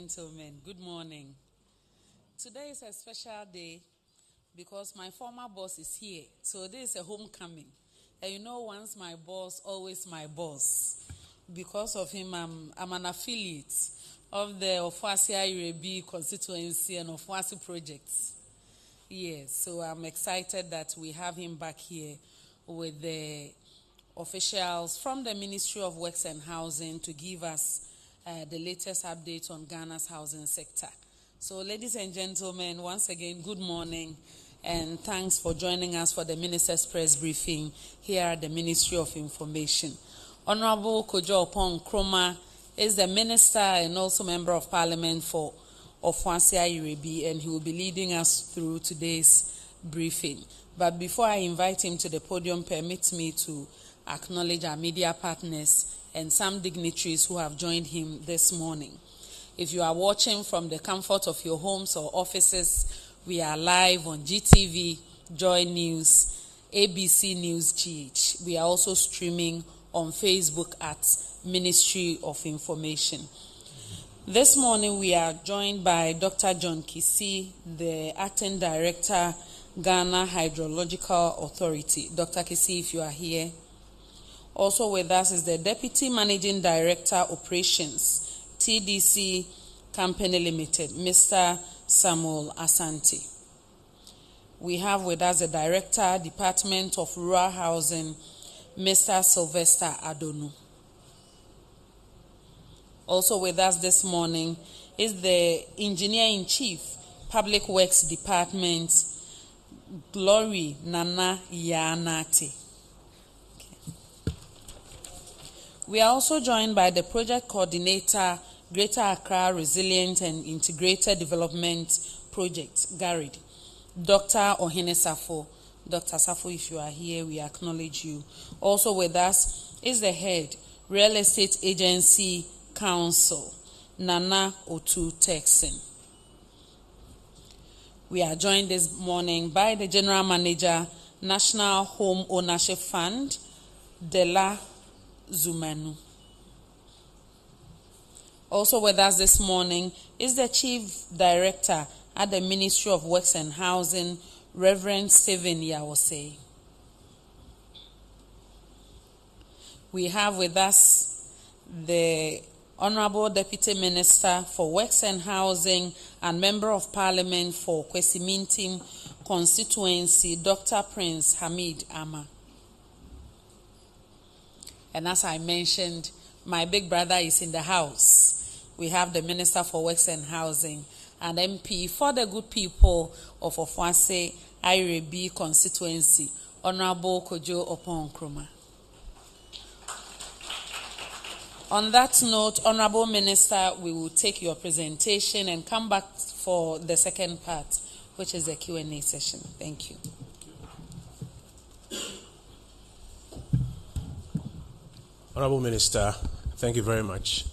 gentlemen, good morning. Today is a special day because my former boss is here. So this is a homecoming. And you know, once my boss, always my boss. Because of him, I'm an affiliate of the SERIE constituency and Ofuasi projects. Yes, so I'm excited that we have him back here with the officials from the Ministry of Works and Housing to give us the latest update on Ghana's housing sector. So ladies and gentlemen, once again, good morning and thanks for joining us for the Minister's Press Briefing here at the Ministry of Information. Honorable Kojo Opon Nkrumah is the Minister and also Member of Parliament for Ofuasi Ayirebe, and he will be leading us through today's briefing. But before I invite him to the podium, permit me to acknowledge our media partners and some dignitaries who have joined him this morning. If you are watching from the comfort of your homes or offices, we are live on GTV, Joy News, ABC News GH. We are also streaming on Facebook at Ministry of Information. This morning we are joined by Dr. John Kisi, the Acting Director, Ghana Hydrological Authority. Dr. Kisi, if you are here. Also with us is the Deputy Managing Director, Operations, TDC Company Limited, Mr. Samuel Asante. We have with us the Director, Department of Rural Housing, Mr. Sylvester Adonu. Also with us this morning is the Engineer-in-Chief, Public Works Department, Glory Nana Yanati. We are also joined by the Project Coordinator, Greater Accra Resilient and Integrated Development Project, GHALCA, Dr. Ohene Safo. Dr. Safo, if you are here, we acknowledge you. Also with us is the Head, Real Estate Agency Council, Nana Otu Texan. We are joined this morning by the General Manager, National Home Ownership Fund, Dela Zumanu. Also with us this morning is the Chief Director at the Ministry of Works and Housing, Reverend Stephen Yawose. We have with us the Honorable Deputy Minister for Works and Housing and Member of Parliament for Kwesimintim Constituency, Dr. Prince Hamid Ama. And as I mentioned, my big brother is in the house. We have the Minister for Works and Housing and MP for the good people of Ofuasi Ayirebe constituency, Honorable Kojo Opon Nkrumah. On that note, Honorable Minister, we will take your presentation and come back for the second part, which is the Q&A session. Thank you. Honorable Minister, thank you very much.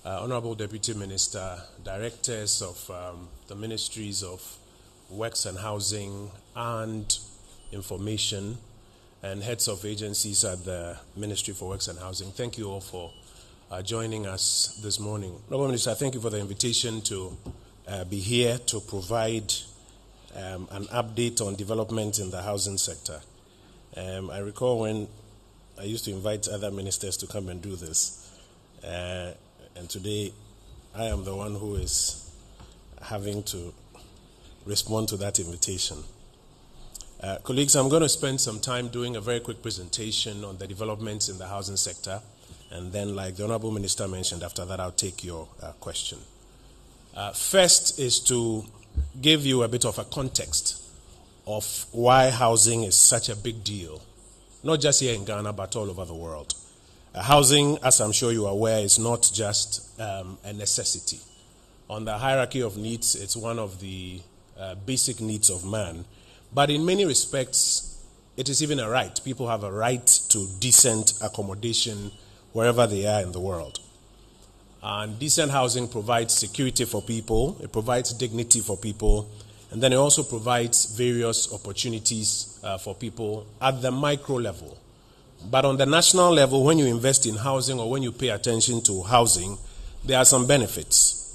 Honorable Deputy Minister, Directors of the Ministries of Works and Housing and Information, and heads of agencies at the Ministry for Works and Housing, thank you all for joining us this morning. Honorable Minister, thank you for the invitation to be here to provide an update on development in the housing sector. I recall when I used to invite other ministers to come and do this. And today, I am the one who is having to respond to that invitation. Colleagues, I'm going to spend some time doing a very quick presentation on the developments in the housing sector. And then, like the Honorable Minister mentioned, after that, I'll take your question. First is to give you a bit of a context of why housing is such a big deal. Not just here in Ghana, but all over the world. Housing, as I'm sure you are aware, is not just a necessity. On the hierarchy of needs, it's one of the basic needs of man. But in many respects, it is even a right. People have a right to decent accommodation wherever they are in the world. And decent housing provides security for people, it provides dignity for people, and then it also provides various opportunities for people at the micro level. But on the national level, when you invest in housing or when you pay attention to housing, there are some benefits.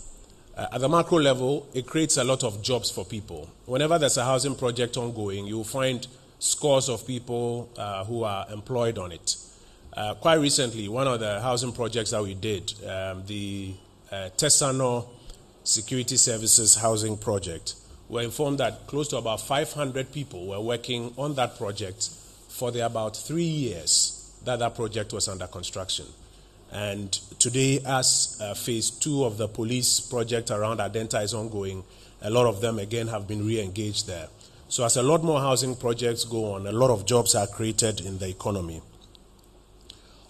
At the macro level, it creates a lot of jobs for people. Whenever there's a housing project ongoing, you'll find scores of people who are employed on it. Quite recently, one of the housing projects that we did, the Tesano Security Services Housing Project, we're informed that close to about 500 people were working on that project for the about 3 years that project was under construction. And today, as phase 2 of the police project around Adenta is ongoing, a lot of them again have been re-engaged there. So as a lot more housing projects go on, a lot of jobs are created in the economy.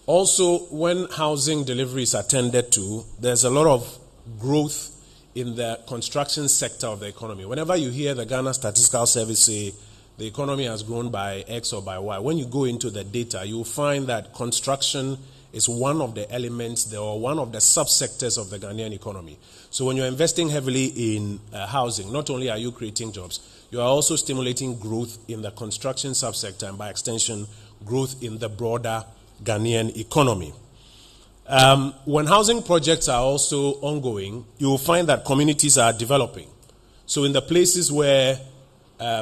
Also, when housing delivery is attended to, there's a lot of growth in the construction sector of the economy. Whenever you hear the Ghana Statistical Service say the economy has grown by X or by Y, when you go into the data, you'll find that construction is one of the elements or one of the subsectors of the Ghanaian economy. So when you're investing heavily in housing, not only are you creating jobs, you are also stimulating growth in the construction subsector and by extension, growth in the broader Ghanaian economy. When housing projects are also ongoing, you will find that communities are developing. So in the places where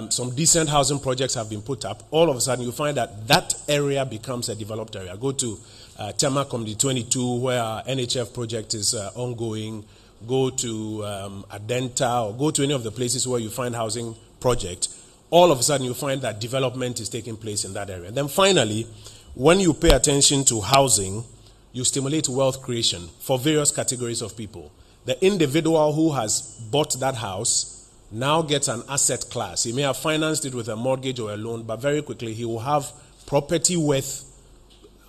some decent housing projects have been put up, all of a sudden you find that that area becomes a developed area. Go to Tema Community 22, where our NHF project is ongoing. Go to Adenta, or go to any of the places where you find housing project. All of a sudden you find that development is taking place in that area. And then finally, when you pay attention to housing, you stimulate wealth creation for various categories of people. The individual who has bought that house now gets an asset class. He may have financed it with a mortgage or a loan, but very quickly he will have property worth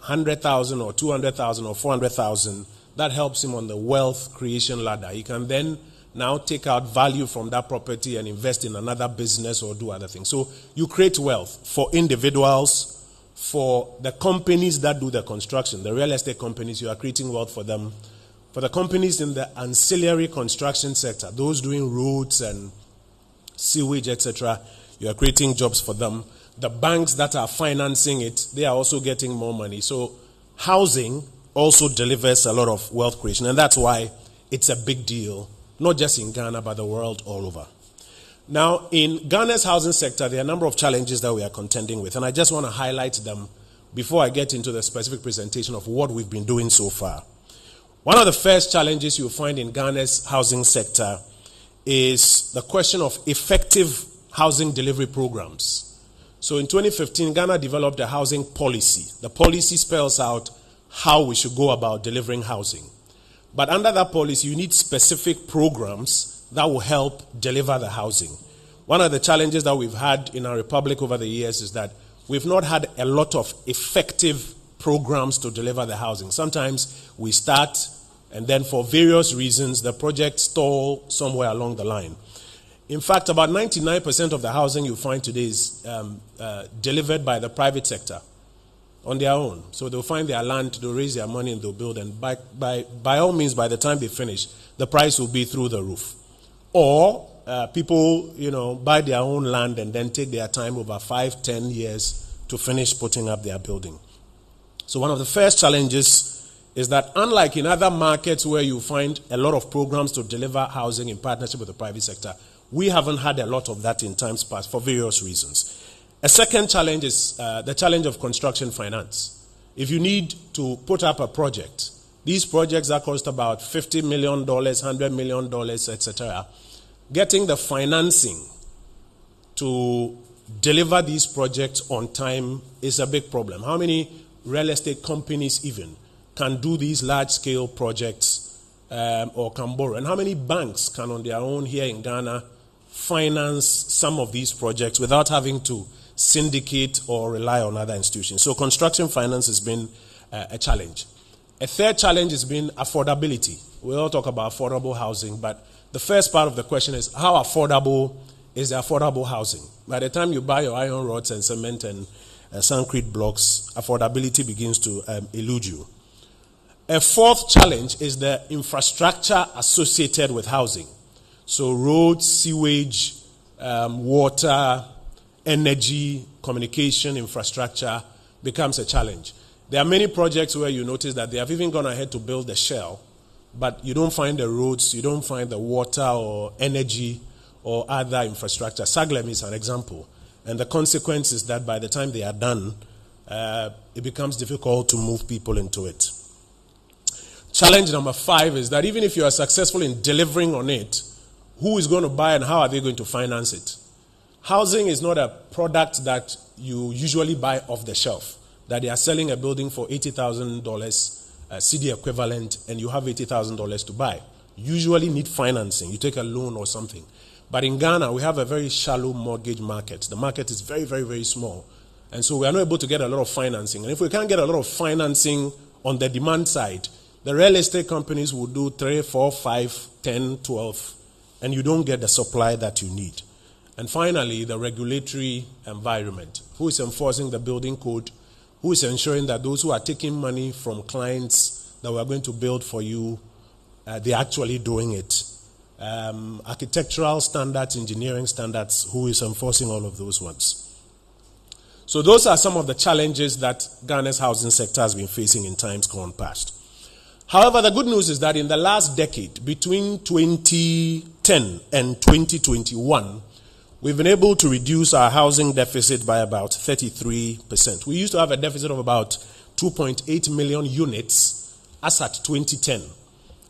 100,000 or 200,000 or 400,000. That helps him on the wealth creation ladder. He can then now take out value from that property and invest in another business or do other things. So you create wealth for individuals, for the companies that do the construction, the real estate companies, you are creating wealth for them. For the companies in the ancillary construction sector, those doing roads and sewage, etc., you are creating jobs for them. The banks that are financing it, they are also getting more money. So housing also delivers a lot of wealth creation, and that's why it's a big deal, not just in Ghana, but the world all over. Now, in Ghana's housing sector, there are a number of challenges that we are contending with, and I just want to highlight them before I get into the specific presentation of what we've been doing so far. One of the first challenges you'll find in Ghana's housing sector is the question of effective housing delivery programs. So in 2015, Ghana developed a housing policy. The policy spells out how we should go about delivering housing. But under that policy, you need specific programs that will help deliver the housing. One of the challenges that we've had in our republic over the years is that we've not had a lot of effective programs to deliver the housing. Sometimes we start, and then for various reasons, the project stall somewhere along the line. In fact, about 99% of the housing you find today is delivered by the private sector on their own. So they'll find their land, they'll raise their money, and they'll build. And by all means, by the time they finish, the price will be through the roof. Or people, buy their own land and then take their time over 5-10 years to finish putting up their building. So one of the first challenges is that unlike in other markets where you find a lot of programs to deliver housing in partnership with the private sector, we haven't had a lot of that in times past for various reasons. A second challenge is the challenge of construction finance. If you need to put up a project, these projects that cost about $50 million, $100 million, etc., getting the financing to deliver these projects on time is a big problem. How many real estate companies even can do these large-scale projects or can borrow? And how many banks can on their own here in Ghana finance some of these projects without having to syndicate or rely on other institutions? So construction finance has been a challenge. A third challenge has been affordability. We all talk about affordable housing, but the first part of the question is how affordable is the affordable housing? By the time you buy your iron rods and cement and concrete blocks, affordability begins to elude you. A fourth challenge is the infrastructure associated with housing. So roads, sewage, water, energy, communication, infrastructure becomes a challenge. There are many projects where you notice that they have even gone ahead to build a shell but you don't find the roads, you don't find the water or energy or other infrastructure. Saglem is an example. And the consequence is that by the time they are done, it becomes difficult to move people into it. Challenge number 5 is that even if you are successful in delivering on it, who is going to buy and how are they going to finance it? Housing is not a product that you usually buy off the shelf, that they are selling a building for $80,000 CD equivalent and you have $80,000 to buy. You usually need financing. You take a loan or something. But in Ghana, we have a very shallow mortgage market. The market is very, very, very small. And so we are not able to get a lot of financing. And if we can't get a lot of financing on the demand side, the real estate companies will do 3, 4, 5, 10, 12, and you don't get the supply that you need. And finally, the regulatory environment. Who is enforcing the building code? Who is ensuring that those who are taking money from clients that we are going to build for you, they're actually doing it? Architectural standards, engineering standards, who is enforcing all of those ones? So those are some of the challenges that Ghana's housing sector has been facing in times gone past. However, the good news is that in the last decade, between 2010 and 2021, we've been able to reduce our housing deficit by about 33%. We used to have a deficit of about 2.8 million units as at 2010.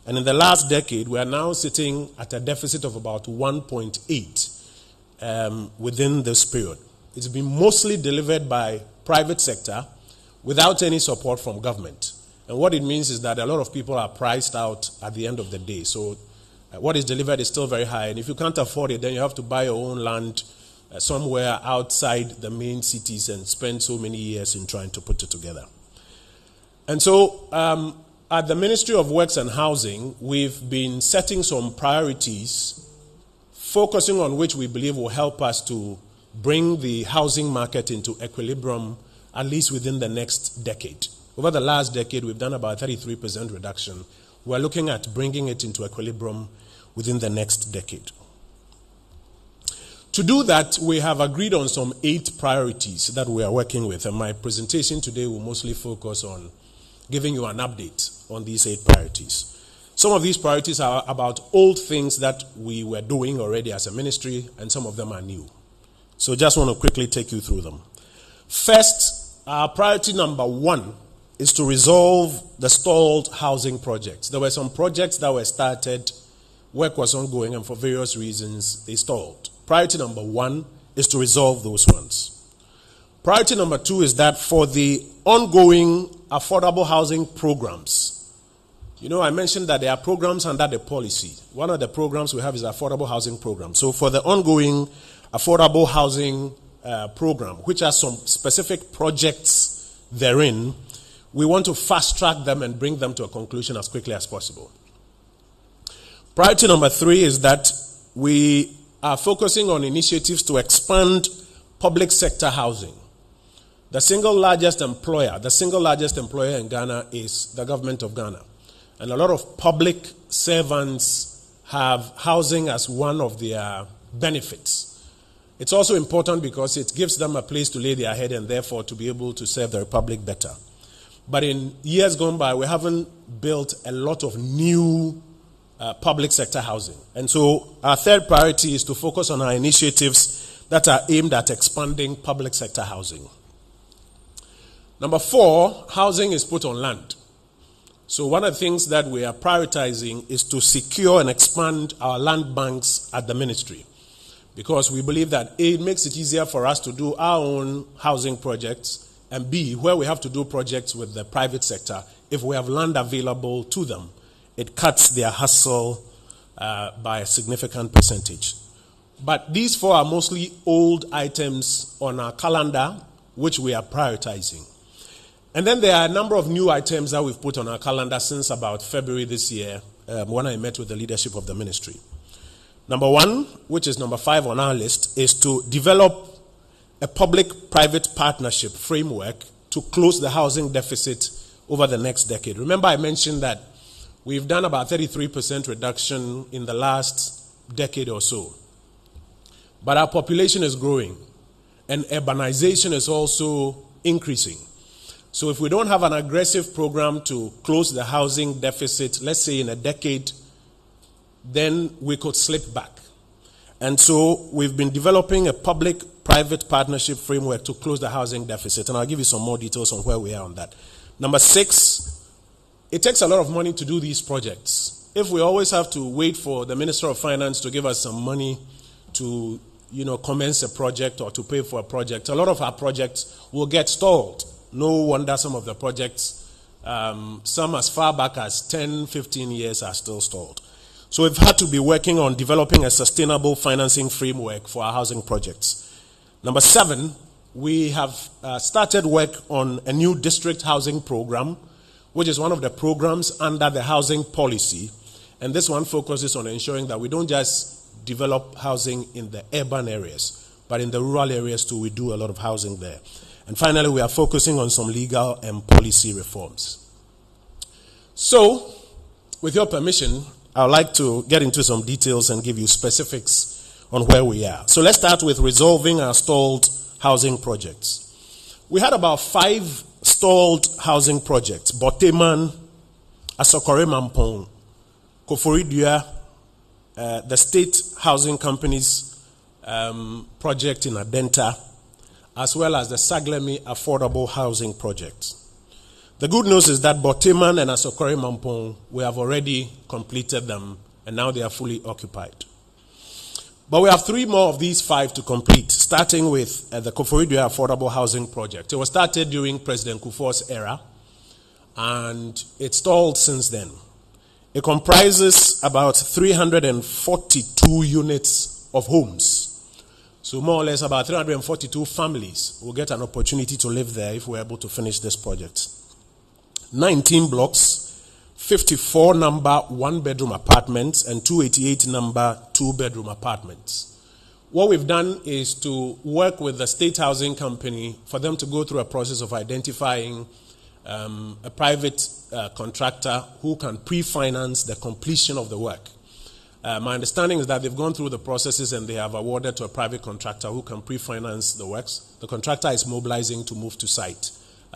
And in the last decade, we are now sitting at a deficit of about 1.8 within this period. It's been mostly delivered by private sector without any support from government. And what it means is that a lot of people are priced out at the end of the day. So what is delivered is still very high. And if you can't afford it, then you have to buy your own land somewhere outside the main cities and spend so many years in trying to put it together. And so at the Ministry of Works and Housing, we've been setting some priorities, focusing on which we believe will help us to bring the housing market into equilibrium, at least within the next decade. Over the last decade, we've done about 33% reduction. We're looking at bringing it into equilibrium within the next decade. To do that, we have agreed on some 8 priorities that we are working with, and my presentation today will mostly focus on giving you an update on these 8 priorities. Some of these priorities are about old things that we were doing already as a ministry, and some of them are new. So just want to quickly take you through them. First, our priority number 1 is to resolve the stalled housing projects. There were some projects that were started, work was ongoing, and for various reasons, they stalled. Priority number 1 is to resolve those ones. Priority number 2 is that for the ongoing affordable housing programs, I mentioned that there are programs under the policy. One of the programs we have is affordable housing program. So for the ongoing affordable housing program, which has some specific projects therein, we want to fast track them and bring them to a conclusion as quickly as possible. Priority number 3 is that we are focusing on initiatives to expand public sector housing. The single largest employer in Ghana is the government of Ghana. And a lot of public servants have housing as one of their benefits. It's also important because it gives them a place to lay their head and therefore to be able to serve the Republic better. But in years gone by, we haven't built a lot of new public sector housing. And so our third priority is to focus on our initiatives that are aimed at expanding public sector housing. Number 4, housing is put on land. So one of the things that we are prioritizing is to secure and expand our land banks at the ministry, because we believe that A, it makes it easier for us to do our own housing projects, and B, where we have to do projects with the private sector, if we have land available to them, it cuts their hustle by a significant percentage. But these 4 are mostly old items on our calendar, which we are prioritizing. And then there are a number of new items that we've put on our calendar since about February this year, when I met with the leadership of the ministry. Number 1, which is number 5 on our list, is to develop a public-private partnership framework to close the housing deficit over the next decade. Remember I mentioned that we've done about 33% reduction in the last decade or so. But our population is growing, and urbanization is also increasing. So if we don't have an aggressive program to close the housing deficit, let's say in a decade, then we could slip back. And so we've been developing a public-private partnership framework to close the housing deficit, and I'll give you some more details on where we are on that. Number 6, it takes a lot of money to do these projects. If we always have to wait for the Minister of Finance to give us some money to, commence a project or to pay for a project, a lot of our projects will get stalled. No wonder some of the projects, some as far back as 10, 15 years are still stalled. So we've had to be working on developing a sustainable financing framework for our housing projects. Number 7, we have started work on a new district housing program, which is one of the programs under the housing policy. And this one focuses on ensuring that we don't just develop housing in the urban areas, but in the rural areas too, we do a lot of housing there. And finally, we are focusing on some legal and policy reforms. So, with your permission, I would like to get into some details and give you specifics on where we are. So let's start with resolving our stalled housing projects. We had about 5 stalled housing projects: Boteman, Asokore Mampong, Koforidua, the State Housing Company's project in Adenta, as well as the Saglemi Affordable Housing Project. The good news is that Boteman and Asokore Mampong, we have already completed them, and now they are fully occupied. But we have 3 more of these 5 to complete, starting with the Koforidua Affordable Housing Project. It was started during President Kufuor's era, and it's stalled since then. It comprises about 342 units of homes. So more or less about 342 families will get an opportunity to live there if we're able to finish this project. 19 blocks, 54 number 1-bedroom apartments, and 288 number 2-bedroom apartments. What we've done is to work with the State Housing Company for them to go through a process of identifying a private contractor who can pre-finance the completion of the work. My understanding is that they've gone through the processes and they have awarded to a private contractor who can pre-finance the works. The contractor is mobilizing to move to site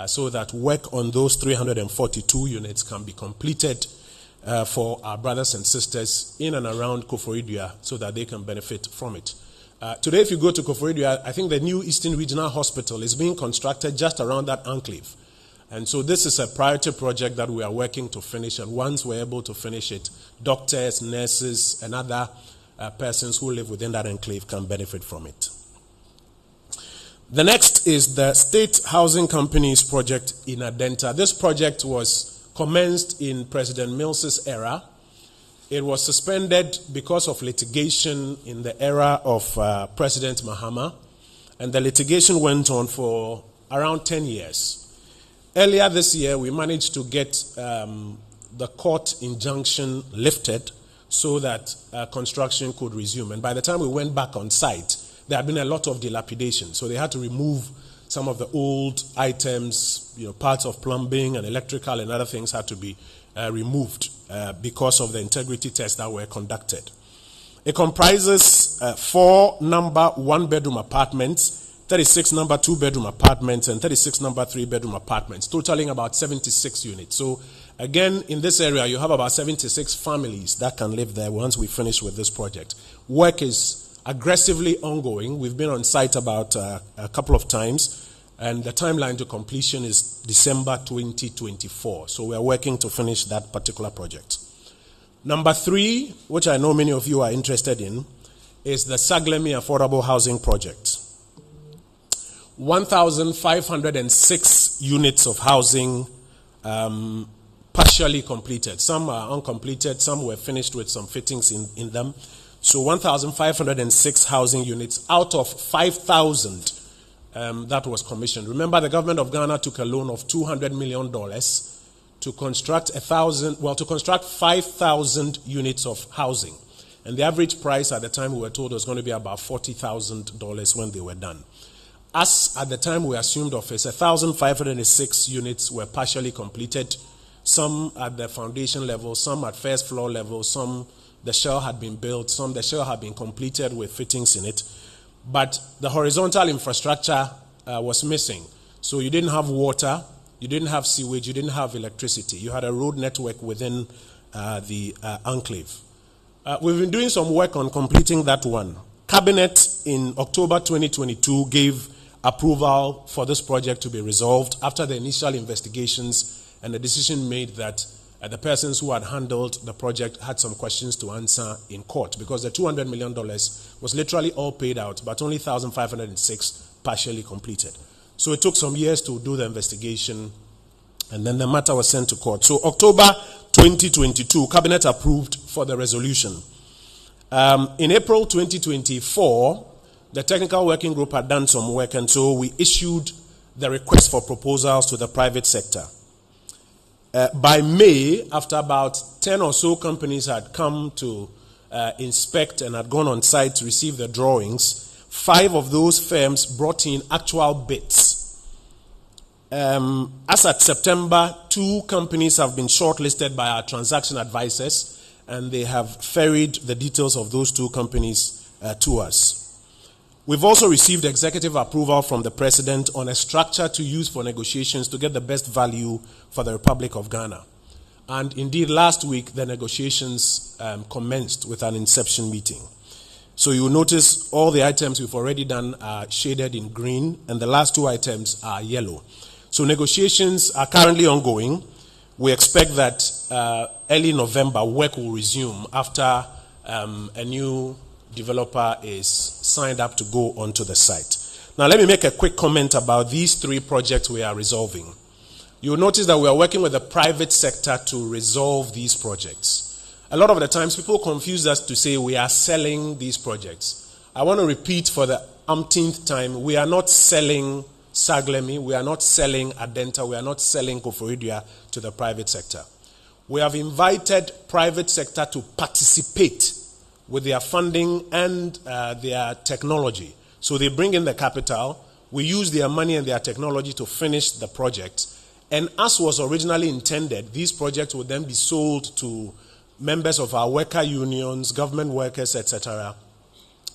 so that work on those 342 units can be completed for our brothers and sisters in and around Koforidua so that they can benefit from it. Today, if you go to Koforidua, I think the new Eastern Regional Hospital is being constructed just around that enclave. And so this is a priority project that we are working to finish, and once we're able to finish it, doctors, nurses, and other persons who live within that enclave can benefit from it. The next is the State Housing Company's project in Adenta. This project was commenced in President Mills's era. It was suspended because of litigation in the era of President Mahama, and the litigation went on for around 10 years. Earlier this year, we managed to get the court injunction lifted so that construction could resume. And by the time we went back on site, there had been a lot of dilapidation. So they had to remove some of the old items, parts of plumbing and electrical and other things had to be removed because of the integrity tests that were conducted. It comprises 4 number 1-bedroom apartments, 36 number 2-bedroom apartments, and 36 number 3-bedroom apartments, totaling about 76 units. So again, in this area, you have about 76 families that can live there once we finish with this project. Work is aggressively ongoing. We've been on site about a couple of times, and the timeline to completion is December 2024. So we are working to finish that particular project. Number 3, which I know many of you are interested in, is the Saglemi Affordable Housing Project. 1,506 units of housing partially completed. Some are uncompleted, some were finished with some fittings in them. So 1,506 housing units out of 5,000 that was commissioned. Remember, the government of Ghana took a loan of $200 million to construct 5,000 units of housing. And the average price at the time we were told was going to be about $40,000 when they were done. As at the time we assumed office, 1,506 units were partially completed, some at the foundation level, some at first floor level, some the shell had been built, some the shell had been completed with fittings in it. But the horizontal infrastructure was missing. So you didn't have water, you didn't have sewage, you didn't have electricity. You had a road network within the enclave. We've been doing some work on completing that one. Cabinet in October 2022 gave approval for this project to be resolved after the initial investigations and the decision made that the persons who had handled the project had some questions to answer in court, because the $200 million was literally all paid out, but only 1,506 partially completed. So it took some years to do the investigation, and then the matter was sent to court. So October 2022, Cabinet approved for the resolution. In April 2024, the technical working group had done some work, and so we issued the request for proposals to the private sector. By May, after about 10 or so companies had come to inspect and had gone on site to receive the drawings, 5 of those firms brought in actual bids. As at September, 2 companies have been shortlisted by our transaction advisors, and they have ferried the details of those 2 companies to us. We've also received executive approval from the President on a structure to use for negotiations to get the best value for the Republic of Ghana. And indeed, last week, the negotiations commenced with an inception meeting. So you will notice all the items we've already done are shaded in green, and the last 2 items are yellow. So negotiations are currently ongoing. We expect that early November, work will resume after a new developer is signed up to go onto the site. Now let me make a quick comment about these 3 projects we are resolving. You'll notice that we are working with the private sector to resolve these projects. A lot of the times people confuse us to say we are selling these projects. I want to repeat for the umpteenth time, we are not selling Saglemi, we are not selling Adenta, we are not selling Koforidua to the private sector. We have invited private sector to participate with their funding and their technology. So they bring in the capital, we use their money and their technology to finish the project. And as was originally intended, these projects would then be sold to members of our worker unions, government workers, etc.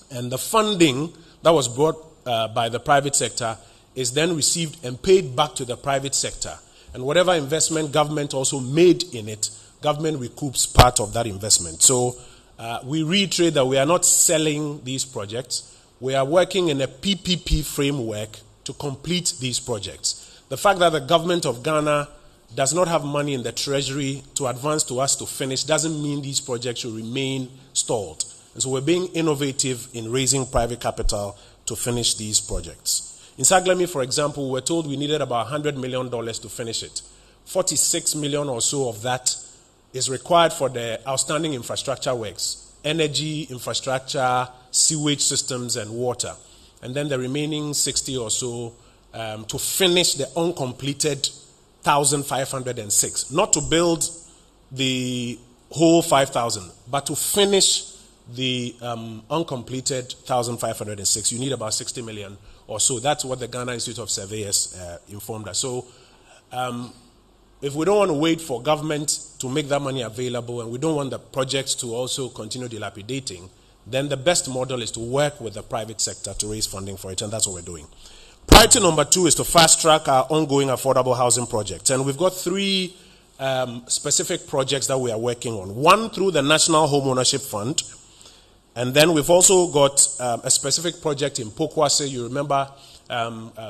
And the funding that was brought by the private sector is then received and paid back to the private sector. And whatever investment government also made in it, government recoups part of that investment. So we reiterate that we are not selling these projects. We are working in a PPP framework to complete these projects. The fact that the government of Ghana does not have money in the treasury to advance to us to finish doesn't mean these projects should remain stalled. And so we're being innovative in raising private capital to finish these projects. In Saglemi, for example, we were told we needed about $100 million to finish it. 46 million or so of that is required for the outstanding infrastructure works, energy, infrastructure, sewage systems, and water. And then the remaining 60 or so to finish the uncompleted 1,506. Not to build the whole 5,000, but to finish the uncompleted 1,506. You need about 60 million or so. That's what the Ghana Institute of Surveyors informed us. So if we don't want to wait for government to make that money available, and we don't want the projects to also continue dilapidating, then the best model is to work with the private sector to raise funding for it, and that's what we're doing. Priority number 2 is to fast-track our ongoing affordable housing projects, and we've got 3 specific projects that we are working on. One through the National Home Ownership Fund, and then we've also got a specific project in Pokwase. You remember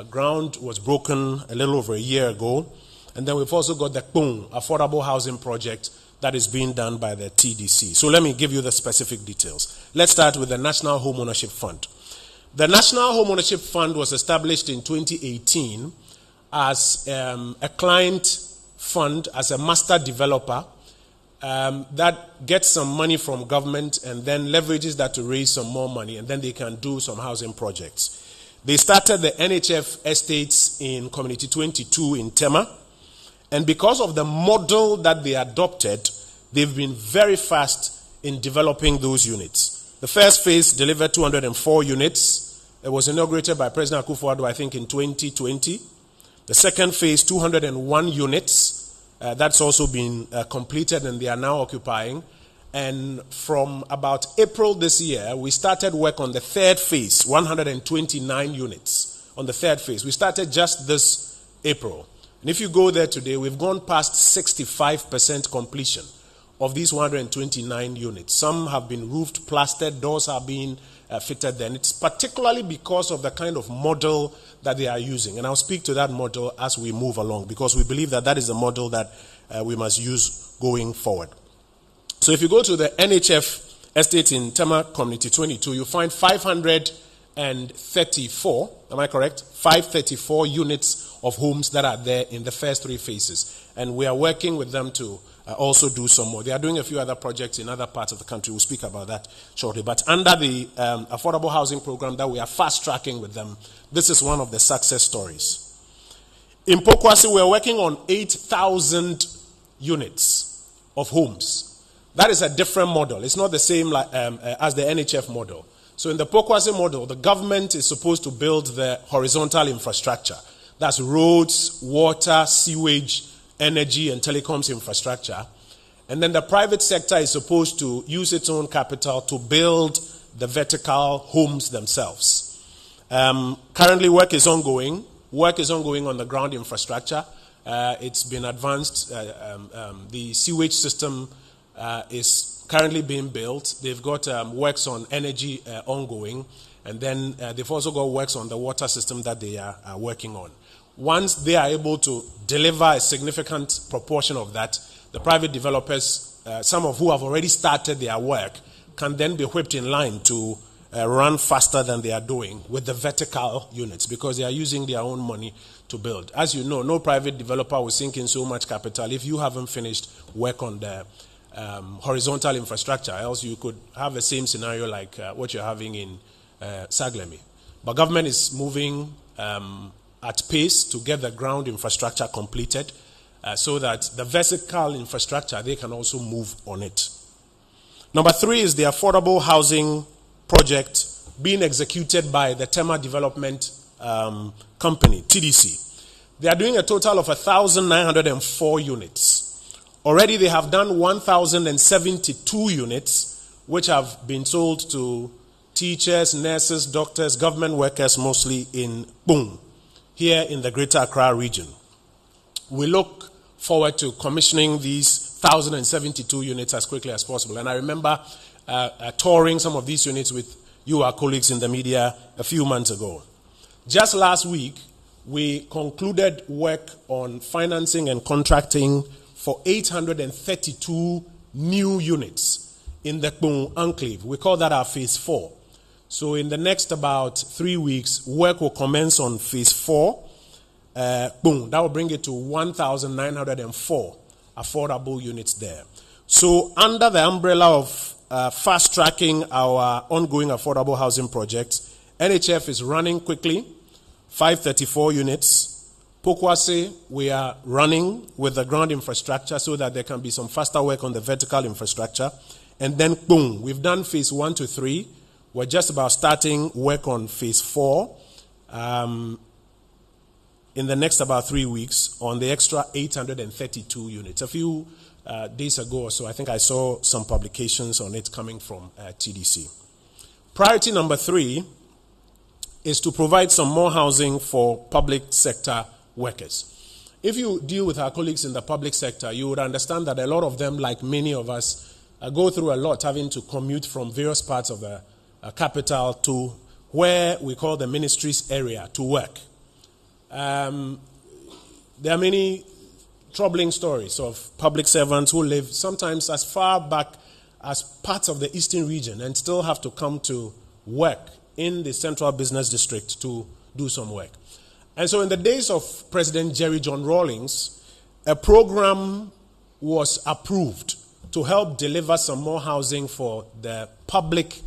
ground was broken a little over a year ago. And then we've also got the Kpung affordable housing project that is being done by the TDC. So let me give you the specific details. Let's start with the National Home Ownership Fund. The National Home Ownership Fund was established in 2018 as a client fund, as a master developer that gets some money from government and then leverages that to raise some more money, and then they can do some housing projects. They started the NHF estates in Community 22 in Tema. And because of the model that they adopted, they've been very fast in developing those units. The first phase delivered 204 units. It was inaugurated by President Akufo-Addo, I think, in 2020. The second phase, 201 units. That's also been completed, and they are now occupying. And from about April this year, we started work on the third phase, 129 units on the third phase. We started just this April. And if you go there today, we've gone past 65% completion of these 129 units. Some have been roofed, plastered, doors are being fitted there. And it's particularly because of the kind of model that they are using. And I'll speak to that model as we move along, because we believe that that is a model that we must use going forward. So if you go to the NHF estate in Tema Community 22, you find 534, am I correct? 534 units of homes that are there in the first 3 phases. And we are working with them to also do some more. They are doing a few other projects in other parts of the country. We'll speak about that shortly. But under the affordable housing program that we are fast tracking with them, this is one of the success stories. In Pokwase, we are working on 8,000 units of homes. That is a different model. It's not the same as the NHF model. So in the Pokwase model, the government is supposed to build the horizontal infrastructure. That's roads, water, sewage, energy, and telecoms infrastructure. And then the private sector is supposed to use its own capital to build the vertical homes themselves. Currently, work is ongoing. Work is ongoing on the ground infrastructure. It's been advanced. The sewage system is currently being built. They've got works on energy ongoing. And then they've also got works on the water system that they are working on. Once they are able to deliver a significant proportion of that, the private developers, some of who have already started their work, can then be whipped in line to run faster than they are doing with the vertical units, because they are using their own money to build. As you know, no private developer will sink in so much capital if you haven't finished work on the horizontal infrastructure, else you could have the same scenario like what you're having in Saglemi. But government is moving at pace to get the ground infrastructure completed so that the vertical infrastructure, they can also move on it. Number 3 is the affordable housing project being executed by the Tema Development Company, TDC. They are doing a total of 1,904 units. Already they have done 1,072 units, which have been sold to teachers, nurses, doctors, government workers, mostly in Bung, here in the Greater Accra region. We look forward to commissioning these 1,072 units as quickly as possible. And I remember touring some of these units with you, our colleagues in the media, a few months ago. Just last week, we concluded work on financing and contracting for 832 new units in the Bung enclave. We call that our phase 4. So in the next about 3 weeks, work will commence on phase 4. Boom, that will bring it to 1,904 affordable units there. So under the umbrella of fast tracking our ongoing affordable housing projects, NHF is running quickly, 534 units. Pokwase, we are running with the ground infrastructure so that there can be some faster work on the vertical infrastructure. And then boom, we've done phase 1 to 3. We're just about starting work on phase 4 in the next about 3 weeks on the extra 832 units. A few days ago or so, I think I saw some publications on it coming from TDC. Priority number 3 is to provide some more housing for public sector workers. If you deal with our colleagues in the public sector, you would understand that a lot of them, like many of us, go through a lot having to commute from various parts of the capital to where we call the ministry's area to work. There are many troubling stories of public servants who live sometimes as far back as parts of the eastern region and still have to come to work in the central business district to do some work. And so in the days of President Jerry John Rawlings, a program was approved to help deliver some more housing for the public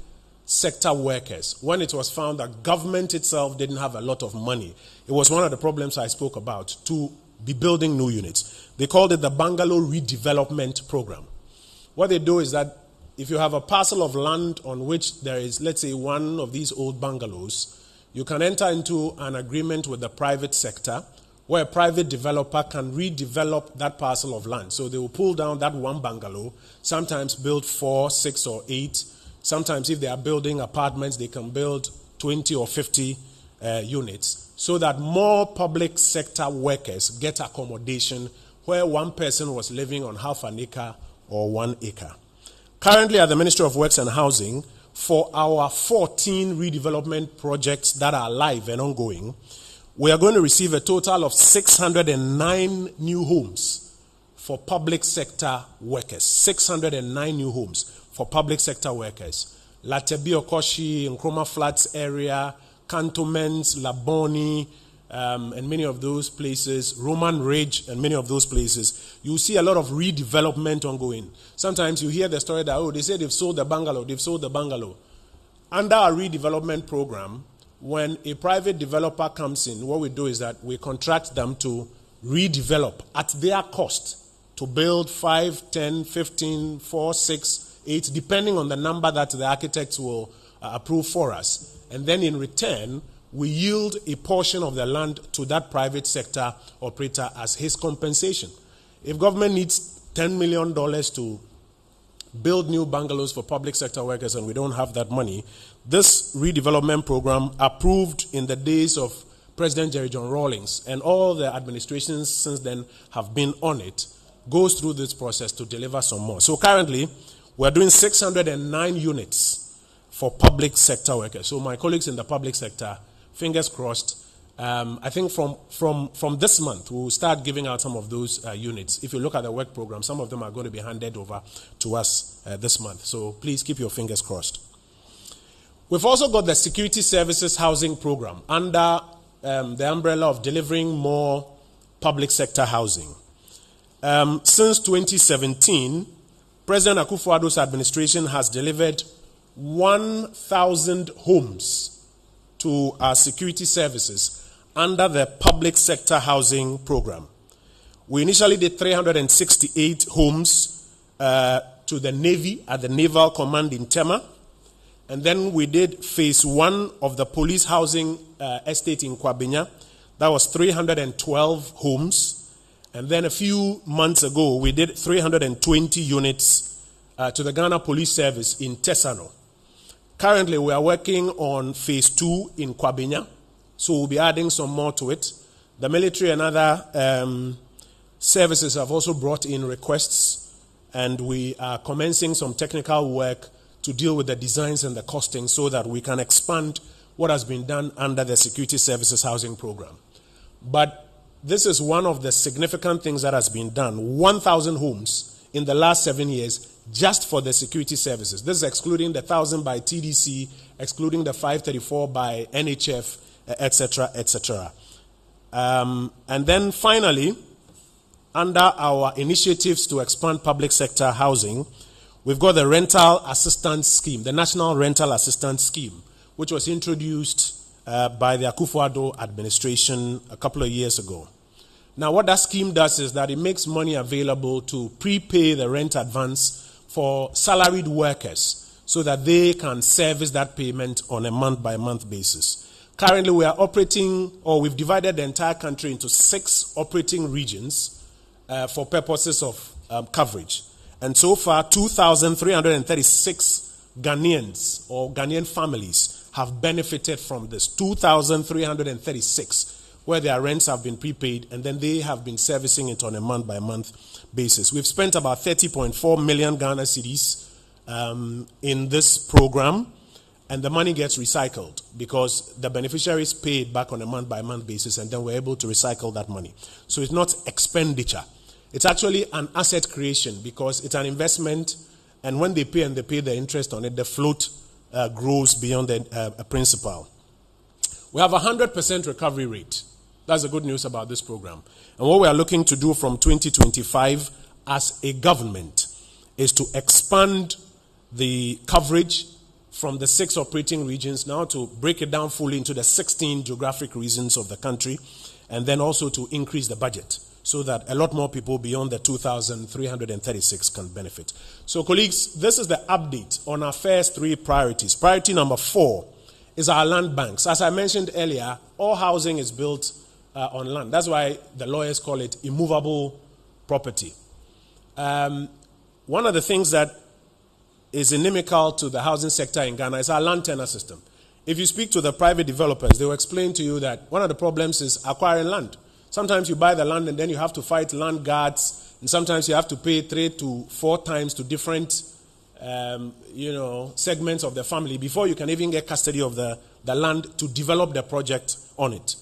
sector workers when it was found that government itself didn't have a lot of money. It was one of the problems I spoke about, to be building new units. They called it the Bungalow Redevelopment Program. What they do is that if you have a parcel of land on which there is, let's say, one of these old bungalows, you can enter into an agreement with the private sector where a private developer can redevelop that parcel of land. So they will pull down that one bungalow, sometimes build 4, 6, or 8. Sometimes if they are building apartments, they can build 20 or 50 units so that more public sector workers get accommodation where one person was living on half an acre or 1 acre. Currently at the Ministry of Works and Housing, for our 14 redevelopment projects that are live and ongoing, we are going to receive a total of 609 new homes for public sector workers. 609 new homes for public sector workers. Latebi Okoshi, Nkrumah Flats area, Cantonments, Laboni, and many of those places, Roman Ridge and many of those places, you see a lot of redevelopment ongoing. Sometimes you hear the story that, they say they've sold the bungalow. Under our redevelopment program, when a private developer comes in, what we do is that we contract them to redevelop at their cost to build 5, 10, 15, 4, 6, 8, depending on the number that the architects will approve for us. And then in return, we yield a portion of the land to that private sector operator as his compensation. If government needs $10 million to build new bungalows for public sector workers and we don't have that money, this redevelopment program, approved in the days of President Jerry John Rawlings, and all the administrations since then have been on it, goes through this process to deliver some more. So currently, we're doing 609 units for public sector workers. So my colleagues in the public sector, fingers crossed, I think from this month, we'll start giving out some of those units. If you look at the work program, some of them are going to be handed over to us this month. So please keep your fingers crossed. We've also got the Security Services Housing Program under the umbrella of delivering more public sector housing. Since 2017, President Akufo-Addo's administration has delivered 1,000 homes to our security services under the public sector housing program. We initially did 368 homes to the Navy at the Naval Command in Tema. And then we did phase 1 of the police housing estate in Kwabenya. That was 312 homes. And then a few months ago, we did 320 units to the Ghana Police Service in Tesano. Currently, we are working on phase 2 in Kwabenya, so we'll be adding some more to it. The military and other services have also brought in requests, and we are commencing some technical work to deal with the designs and the costing so that we can expand what has been done under the Security Services Housing Program. But this is one of the significant things that has been done. 1,000 homes in the last 7 years just for the security services. This is excluding the 1,000 by TDC, excluding the 534 by NHF, etc., etc. And then finally, under our initiatives to expand public sector housing, we've got the Rental Assistance Scheme, the National Rental Assistance Scheme, which was introduced by the Akufo-Addo administration a couple of years ago. Now, what that scheme does is that it makes money available to prepay the rent advance for salaried workers so that they can service that payment on a month-by-month basis. Currently, we are operating, or we've divided the entire country into 6 operating regions for purposes of coverage. And so far, 2,336 Ghanaians or Ghanaian families have benefited from this. 2,336, where their rents have been prepaid, and then they have been servicing it on a month-by-month basis. We've spent about 30.4 million Ghana cedis in this program, and the money gets recycled because the beneficiaries pay it back on a month-by-month basis, and then we're able to recycle that money. So it's not expenditure. It's actually an asset creation because it's an investment, and when they pay and they pay the interest on it, the float grows beyond the principal. We have a 100% recovery rate. That's the good news about this program. And what we are looking to do from 2025 as a government is to expand the coverage from the 6 operating regions now to break it down fully into the 16 geographic regions of the country, and then also to increase the budget so that a lot more people beyond the 2,336 can benefit. So, colleagues, this is the update on our first 3 priorities. Priority number 4 is our land banks. As I mentioned earlier, all housing is built on land. That's why the lawyers call it immovable property. One of the things that is inimical to the housing sector in Ghana is our land tenure system. If you speak to the private developers, they will explain to you that one of the problems is acquiring land. Sometimes you buy the land and then you have to fight land guards, and sometimes you have to pay 3 to 4 times to different segments of the family before you can even get custody of the land to develop the project on it.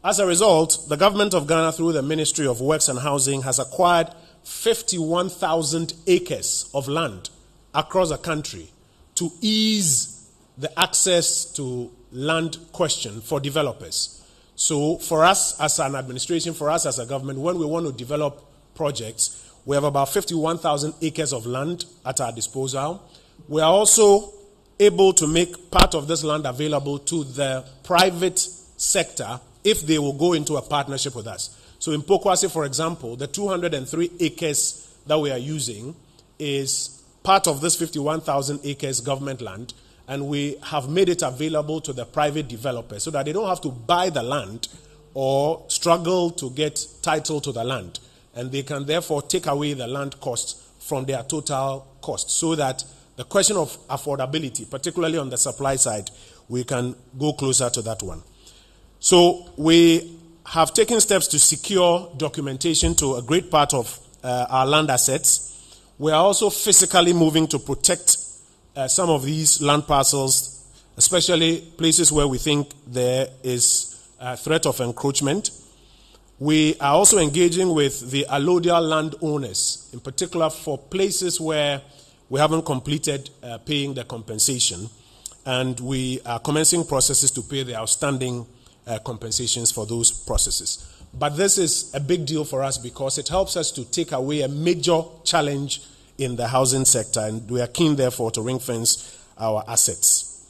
As a result, the government of Ghana, through the Ministry of Works and Housing, has acquired 51,000 acres of land across the country to ease the access to land question for developers. So for us as an administration, for us as a government, when we want to develop projects, we have about 51,000 acres of land at our disposal. We are also able to make part of this land available to the private sector if they will go into a partnership with us. So in Pokwase, for example, the 203 acres that we are using is part of this 51,000 acres government land, and we have made it available to the private developers so that they don't have to buy the land or struggle to get title to the land. And they can therefore take away the land costs from their total cost, so that the question of affordability, particularly on the supply side, we can go closer to that one. So we have taken steps to secure documentation to a great part of our land assets. We are also physically moving to protect some of these land parcels, especially places where we think there is a threat of encroachment. We are also engaging with the allodial landowners, in particular for places where we haven't completed paying the compensation, and we are commencing processes to pay the outstanding compensations for those processes. But this is a big deal for us because it helps us to take away a major challenge in the housing sector, and we are keen, therefore, to ring-fence our assets.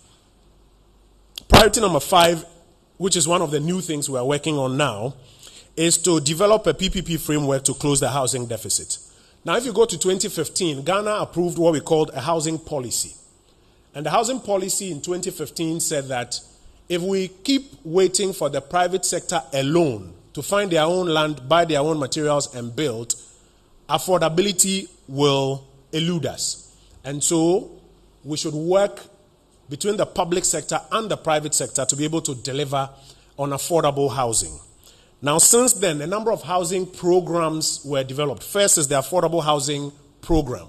Priority number 5, which is one of the new things we are working on now, is to develop a PPP framework to close the housing deficit. Now, if you go to 2015, Ghana approved what we called a housing policy. And the housing policy in 2015 said that if we keep waiting for the private sector alone to find their own land, buy their own materials, and build, affordability will elude us. And so we should work between the public sector and the private sector to be able to deliver on affordable housing. Now, since then, a number of housing programs were developed. First is the Affordable Housing Program.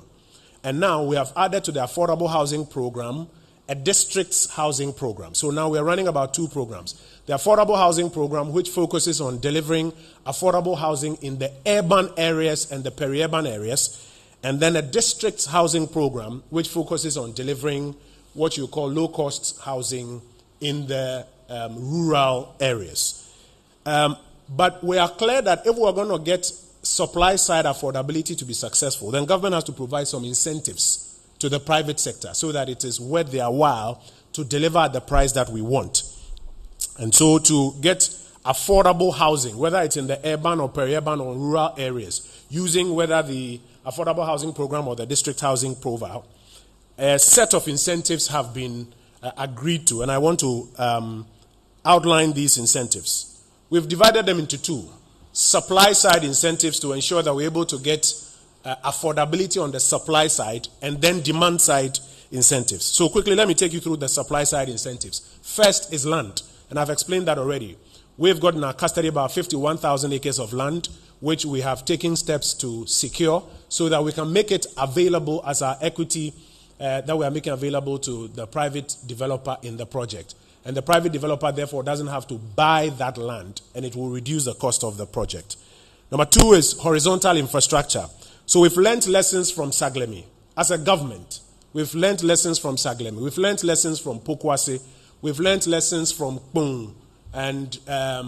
And now we have added to the Affordable Housing Program a district's housing program. So now we're running about 2 programs. The Affordable Housing Program, which focuses on delivering affordable housing in the urban areas and the peri-urban areas, and then a district's housing program, which focuses on delivering what you call low-cost housing in the rural areas. But we are clear that if we're going to get supply-side affordability to be successful, then government has to provide some incentives to the private sector so that it is worth their while to deliver at the price that we want. And so to get affordable housing, whether it's in the urban or peri-urban or rural areas, using whether the Affordable Housing Program or the District Housing Profile, a set of incentives have been agreed to, and I want to outline these incentives. We've divided them into 2. Supply-side incentives to ensure that we're able to get affordability on the supply side, and then demand-side incentives. So quickly, let me take you through the supply-side incentives. First is land, and I've explained that already. We've got in our custody about 51,000 acres of land, which we have taken steps to secure so that we can make it available as our equity that we are making available to the private developer in the project. And the private developer, therefore, doesn't have to buy that land, and it will reduce the cost of the project. Number 2 is horizontal infrastructure. So we've learned lessons from Saglemi. As a government, we've learned lessons from Saglemi. We've learned lessons from Pokwase. We've learned lessons from Kpung and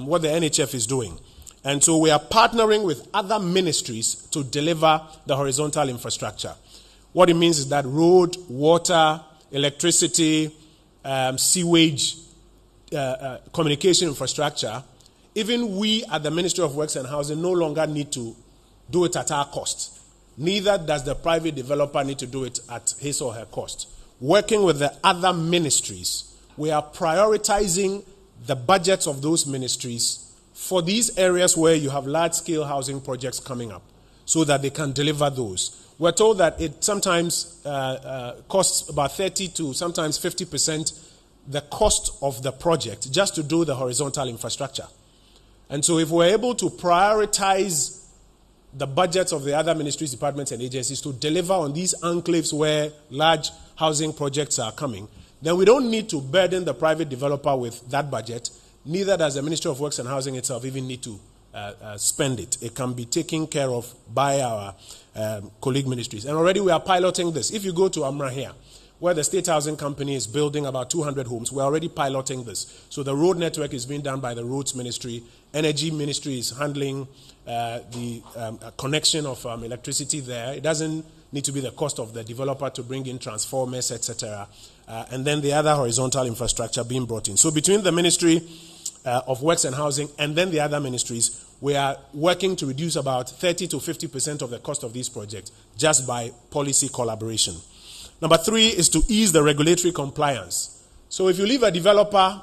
what the NHF is doing. And so we are partnering with other ministries to deliver the horizontal infrastructure. What it means is that road, water, electricity, sewage, communication infrastructure, even we at the Ministry of Works and Housing no longer need to do it at our cost. Neither does the private developer need to do it at his or her cost. Working with the other ministries, we are prioritizing the budgets of those ministries for these areas where you have large-scale housing projects coming up. so that they can deliver those. We're told that it sometimes costs about 30 to sometimes 50% the cost of the project just to do the horizontal infrastructure. And so if we're able to prioritize the budgets of the other ministries, departments, and agencies to deliver on these enclaves where large housing projects are coming, then we don't need to burden the private developer with that budget. Neither does the Ministry of Works and Housing itself even need to spend it. It can be taken care of by our colleague ministries. And already we are piloting this. If you go to Amra here, where the State Housing Company is building about 200 homes, we're already piloting this. So the road network is being done by the Roads Ministry. Energy Ministry is handling the connection of electricity there. It doesn't need to be the cost of the developer to bring in transformers, etc. And then the other horizontal infrastructure being brought in. So between the Ministry of Works and Housing and then the other ministries, we are working to reduce about 30 to 50% of the cost of these projects just by policy collaboration. Number 3 is to ease the regulatory compliance. So if you leave a developer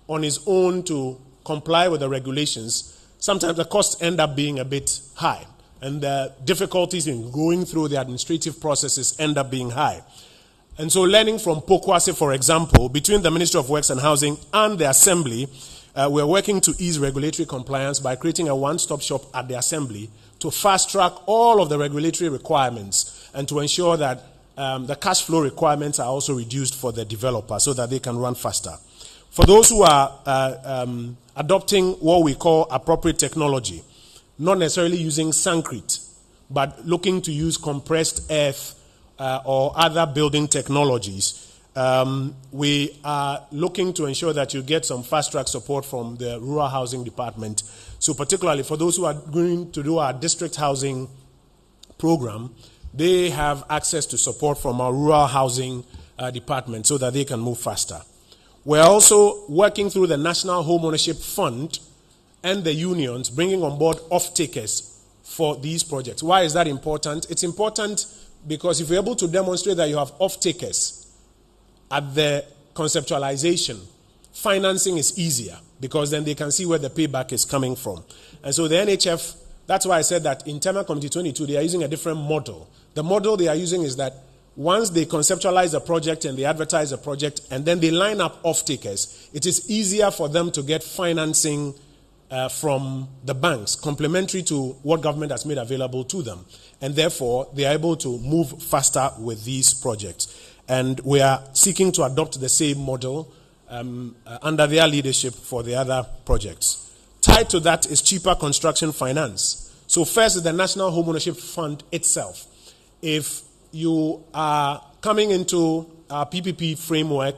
on his own to comply with the regulations, sometimes the costs end up being a bit high, and the difficulties in going through the administrative processes end up being high. And so learning from Pokwase, for example, between the Ministry of Works and Housing and the Assembly, we're working to ease regulatory compliance by creating a one-stop shop at the Assembly to fast-track all of the regulatory requirements and to ensure that the cash flow requirements are also reduced for the developer so that they can run faster. For those who are adopting what we call appropriate technology, not necessarily using concrete, but looking to use compressed earth or other building technologies, we are looking to ensure that you get some fast-track support from the Rural Housing Department. So particularly for those who are going to do our district housing program, they have access to support from our Rural Housing Department so that they can move faster. We're also working through the National Home Ownership Fund and the unions, bringing on board off-takers for these projects. Why is that important? It's important because if you're able to demonstrate that you have off-takers at the conceptualization, financing is easier because then they can see where the payback is coming from. And so the NHF, that's why I said that in Tema Committee 22, they are using a different model. The model they are using is that once they conceptualize a project and they advertise a project and then they line up off-takers, it is easier for them to get financing from the banks, complementary to what government has made available to them. And therefore, they are able to move faster with these projects. And we are seeking to adopt the same model under their leadership for the other projects. Tied to that is cheaper construction finance. So first is the National Home Ownership Fund itself. If you are coming into our PPP framework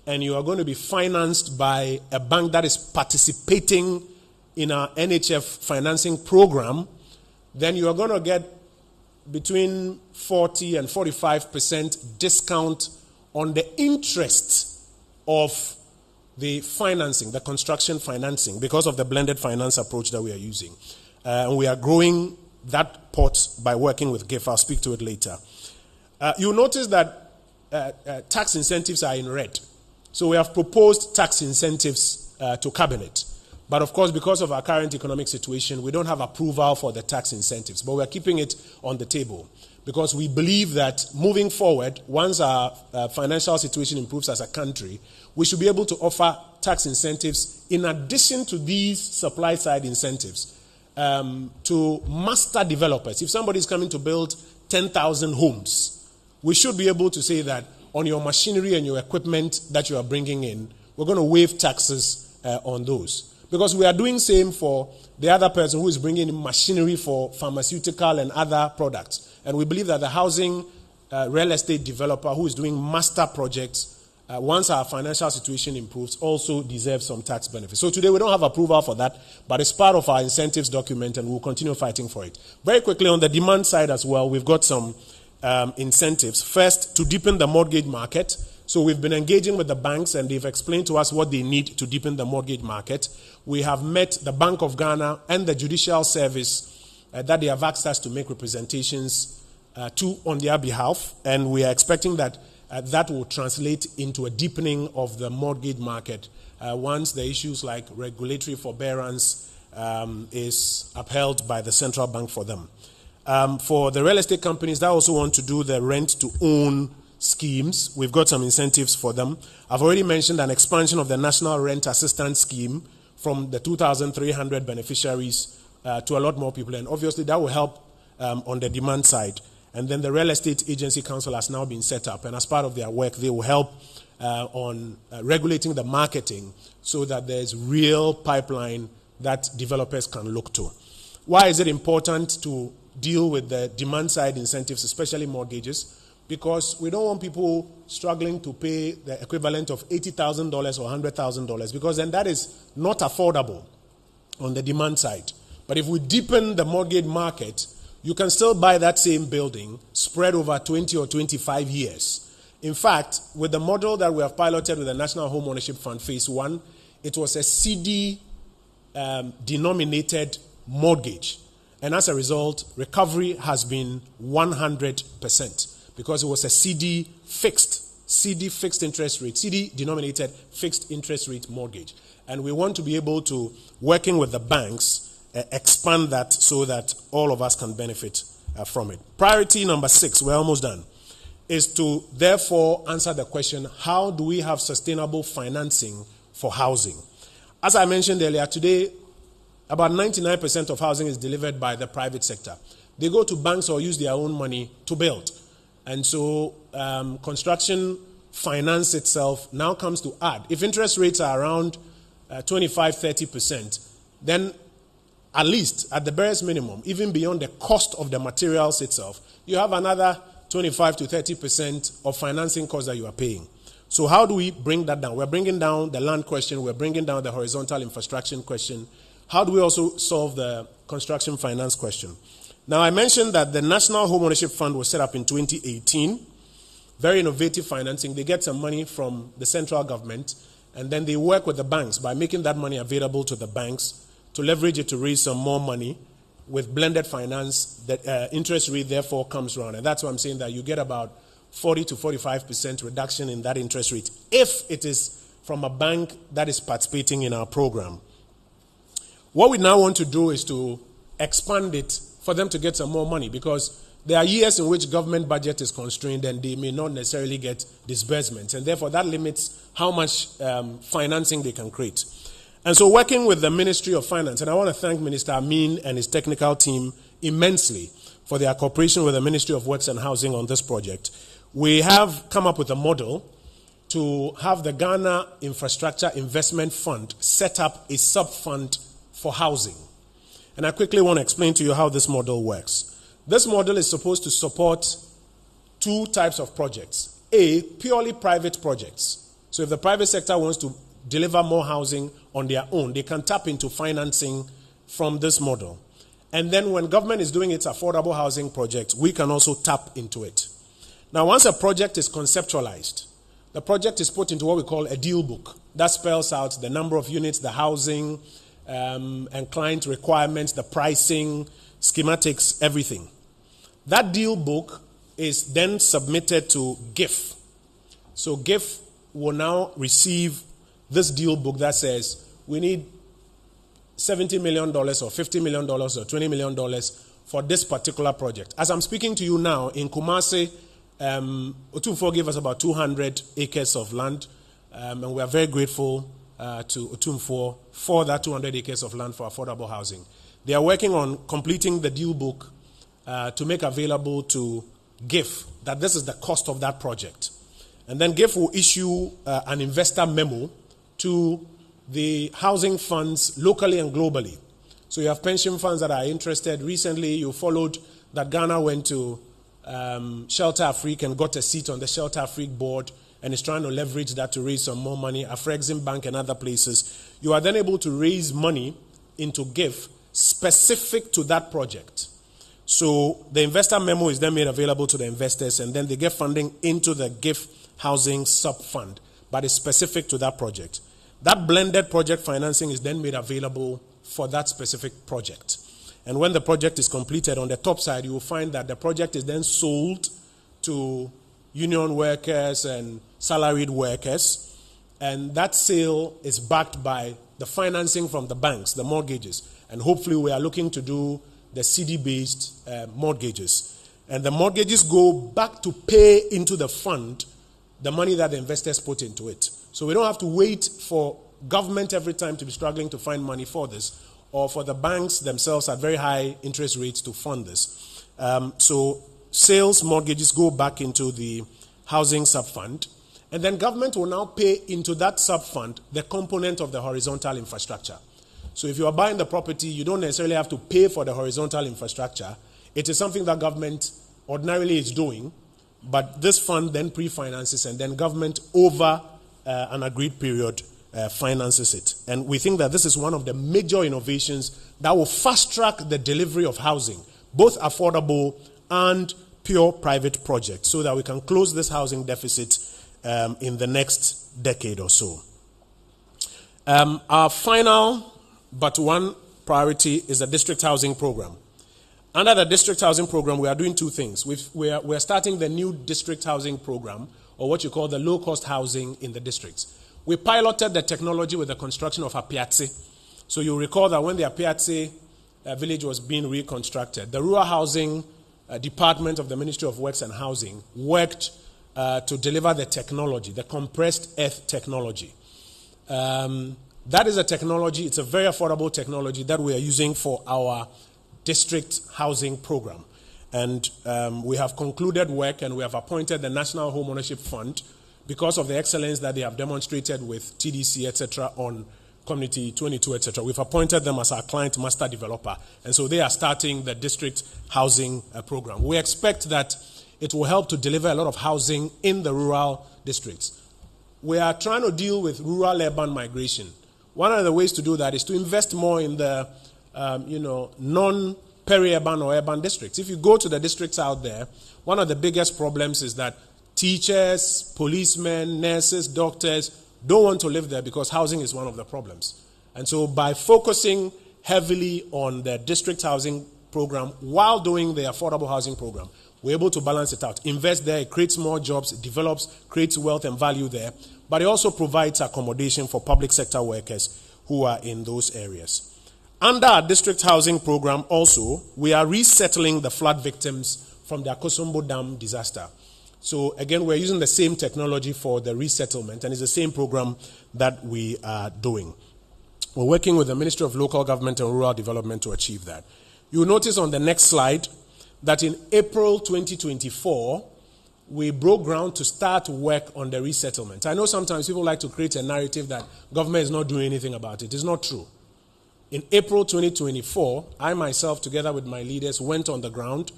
and you are going to be financed by a bank that is participating in our NHF financing program, then you are going to get between 40 and 45% discount on the interest of the financing, the construction financing, because of the blended finance approach that we are using. And we are growing that pot by working with GIF. I'll speak to it later. You'll notice that tax incentives are in red. So we have proposed tax incentives to Cabinet. But of course, because of our current economic situation, we don't have approval for the tax incentives. But we're keeping it on the table because we believe that moving forward, once our financial situation improves as a country, we should be able to offer tax incentives in addition to these supply-side incentives to master developers. If somebody is coming to build 10,000 homes, we should be able to say that on your machinery and your equipment that you are bringing in, we're going to waive taxes on those. Because we are doing same for the other person who is bringing in machinery for pharmaceutical and other products. And we believe that the housing real estate developer who is doing master projects, once our financial situation improves, also deserves some tax benefits. So today we don't have approval for that, but it's part of our incentives document and we'll continue fighting for it. Very quickly on the demand side as well, we've got some incentives. First, to deepen the mortgage market. So we've been engaging with the banks and they've explained to us what they need to deepen the mortgage market. We have met the Bank of Ghana and the Judicial Service that they have asked us to make representations to on their behalf, and we are expecting that that will translate into a deepening of the mortgage market once the issues like regulatory forbearance is upheld by the central bank for them. For the real estate companies that also want to do the rent-to-own schemes, we've got some incentives for them. I've already mentioned an expansion of the National Rent Assistance Scheme from the 2,300 beneficiaries to a lot more people. And obviously that will help on the demand side. And then the Real Estate Agency Council has now been set up. And as part of their work, they will help on regulating the marketing so that there's real pipeline that developers can look to. Why is it important to deal with the demand side incentives, especially mortgages? Because we don't want people struggling to pay the equivalent of $80,000 or $100,000, because then that is not affordable on the demand side. But if we deepen the mortgage market, you can still buy that same building spread over 20 or 25 years. In fact, with the model that we have piloted with the National Home Ownership Fund Phase 1, it was a CD denominated mortgage. And as a result, recovery has been 100%. Because it was a CD fixed interest rate, CD denominated fixed interest rate mortgage. And we want to be able to, working with the banks, expand that so that all of us can benefit from it. Priority number 6, we're almost done, is to therefore answer the question, how do we have sustainable financing for housing? As I mentioned earlier, today, about 99% of housing is delivered by the private sector. They go to banks or use their own money to build. And so construction finance itself now comes to add. If interest rates are around 25-30%, then at least at the barest minimum, even beyond the cost of the materials itself, you have another 25 to 30% of financing costs that you are paying. So how do we bring that down? We're bringing down the land question. We're bringing down the horizontal infrastructure question. How do we also solve the construction finance question? Now, I mentioned that the National Home Ownership Fund was set up in 2018. Very innovative financing. They get some money from the central government, and then they work with the banks by making that money available to the banks to leverage it to raise some more money with blended finance. The interest rate, therefore, comes around. And that's why I'm saying that you get about 40 to 45% reduction in that interest rate if it is from a bank that is participating in our program. What we now want to do is to expand it for them to get some more money, because there are years in which government budget is constrained and they may not necessarily get disbursements, and therefore that limits how much financing they can create. And so working with the Ministry of Finance, and I want to thank Minister Amin and his technical team immensely for their cooperation with the Ministry of Works and Housing on this project, we have come up with a model to have the Ghana Infrastructure Investment Fund set up a sub-fund for housing. And I quickly want to explain to you how this model works. This model is supposed to support two types of projects. A, purely private projects. So if the private sector wants to deliver more housing on their own, they can tap into financing from this model. And then when government is doing its affordable housing project, we can also tap into it. Now, once a project is conceptualized, the project is put into what we call a deal book. That spells out the number of units, the housing, and client requirements, the pricing, schematics, everything. That deal book is then submitted to GIF. So GIF will now receive this deal book that says we need $70 million or $50 million or $20 million for this particular project. As I'm speaking to you now, in Kumasi, Otumfuo gave us about 200 acres of land, and we are very grateful to Otumfuo for that 200 acres of land for affordable housing. They are working on completing the deal book to make available to GIF that this is the cost of that project. And then GIF will issue an investor memo to the housing funds locally and globally. So you have pension funds that are interested. Recently, you followed that Ghana went to Shelter Afrique and got a seat on the Shelter Afrique board and is trying to leverage that to raise some more money, Afrexim Bank and other places. You are then able to raise money into GIF specific to that project. So the investor memo is then made available to the investors, and then they get funding into the GIF housing sub-fund, but it's specific to that project. That blended project financing is then made available for that specific project. And when the project is completed, on the top side, you will find that the project is then sold to union workers and salaried workers, and that sale is backed by the financing from the banks, the mortgages. And hopefully we are looking to do the CD-based mortgages. And the mortgages go back to pay into the fund the money that the investors put into it. So we don't have to wait for government every time to be struggling to find money for this, or for the banks themselves at very high interest rates to fund this. So sales mortgages go back into the housing sub-fund, and then government will now pay into that sub-fund the component of the horizontal infrastructure. So if you are buying the property, you don't necessarily have to pay for the horizontal infrastructure. It is something that government ordinarily is doing, but this fund then pre-finances, and then government over an agreed period finances it. And we think that this is one of the major innovations that will fast-track the delivery of housing, both affordable and pure private projects, so that we can close this housing deficit in the next decade or so. Our final but one priority is the district housing program. Under the district housing program, we are doing two things. We are starting the new district housing program, or what you call the low-cost housing in the districts. We piloted the technology with the construction of Apiatse. So you'll recall that when the Apiatse village was being reconstructed, the Rural Housing Department of the Ministry of Works and Housing worked to deliver the technology, the compressed earth technology. That is a technology, it's a very affordable technology that we are using for our district housing program. And we have concluded work, and we have appointed the National Home Ownership Fund because of the excellence that they have demonstrated with TDC, etc., on Community 22, etc. We've appointed them as our client master developer, and so they are starting the district housing program. We expect that it will help to deliver a lot of housing in the rural districts. We are trying to deal with rural-urban migration. One of the ways to do that is to invest more in the non-peri-urban or urban districts. If you go to the districts out there, one of the biggest problems is that teachers, policemen, nurses, doctors don't want to live there because housing is one of the problems. And so by focusing heavily on the district housing program while doing the affordable housing program, we're able to balance it out. Invest there, it creates more jobs, it develops, creates wealth and value there, but it also provides accommodation for public sector workers who are in those areas. Under our district housing program also, we are resettling the flood victims from the Akosombo Dam disaster. So again, we're using the same technology for the resettlement, and it's the same program that we are doing. We're working with the Ministry of Local Government and Rural Development to achieve that. You'll notice on the next slide that in April 2024, we broke ground to start work on the resettlement. I know sometimes people like to create a narrative that government is not doing anything about it. It's not true. In April 2024, I myself, together with my leaders, went on the ground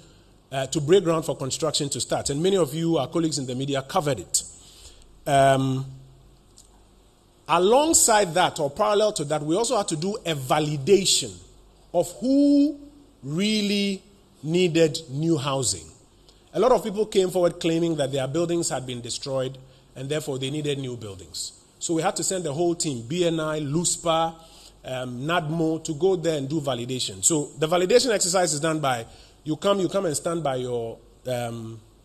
to break ground for construction to start. And many of you, our colleagues in the media, covered it. Alongside that, or parallel to that, we also had to do a validation of who really needed new housing. A lot of people came forward claiming that their buildings had been destroyed and therefore they needed new buildings. So we had to send the whole team, BNI, LUSPA, NADMO, to go there and do validation. So the validation exercise is done by, you come and stand by your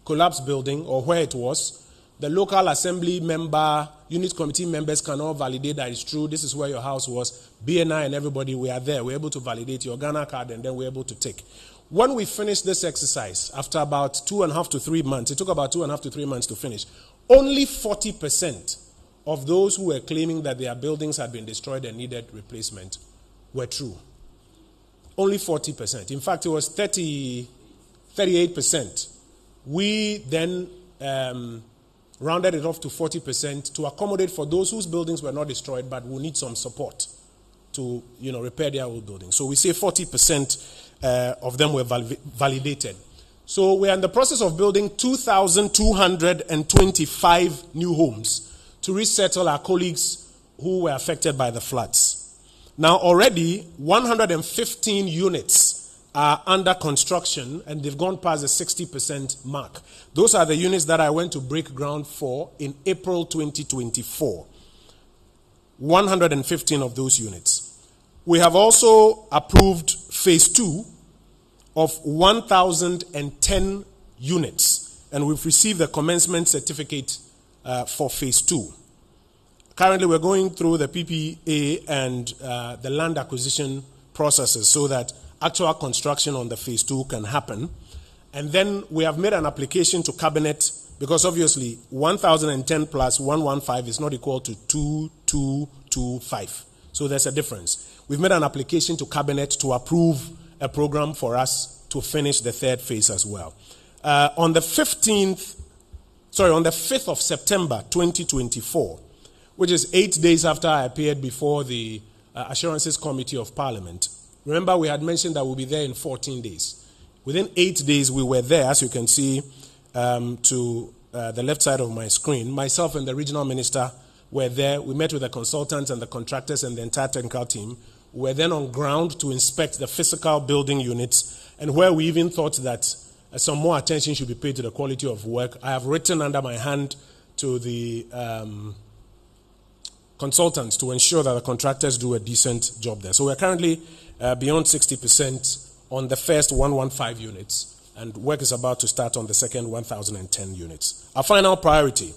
collapsed building or where it was. The local assembly member, unit committee members can all validate that it's true, this is where your house was. BNI and everybody, we are there. We're able to validate your Ghana card, and then we're able to take. When we finished this exercise, after about 2.5 to 3 months, it took about 2.5 to 3 months to finish, only 40% of those who were claiming that their buildings had been destroyed and needed replacement were true. Only 40%. In fact, it was 38%. We then rounded it off to 40% to accommodate for those whose buildings were not destroyed but will need some support to repair their old buildings. So we say 40% of them were validated. So we are in the process of building 2,225 new homes to resettle our colleagues who were affected by the floods. Now already 115 units are under construction, and they've gone past the 60% mark. Those are the units that I went to break ground for in April 2024. 115 of those units. We have also approved phase 2 of 1,010 units, and we've received the commencement certificate for phase 2. Currently, we're going through the PPA and the land acquisition processes so that actual construction on the phase 2 can happen. And then we have made an application to Cabinet, because obviously 1,010 plus 115 is not equal to 2,225. So there's a difference. We've made an application to Cabinet to approve a program for us to finish the third phase as well. On the 5th of September 2024, which is 8 days after I appeared before the Assurances Committee of Parliament. Remember, we had mentioned that we'll be there in 14 days. Within 8 days, we were there, as you can see to the left side of my screen. Myself and the regional minister were there. We met with the consultants and the contractors and the entire technical team. We were then on ground to inspect the physical building units, and where we even thought that some more attention should be paid to the quality of work. I have written under my hand to the consultants to ensure that the contractors do a decent job there. So we're currently beyond 60% on the first 115 units, and work is about to start on the second 1,010 units. Our final priority,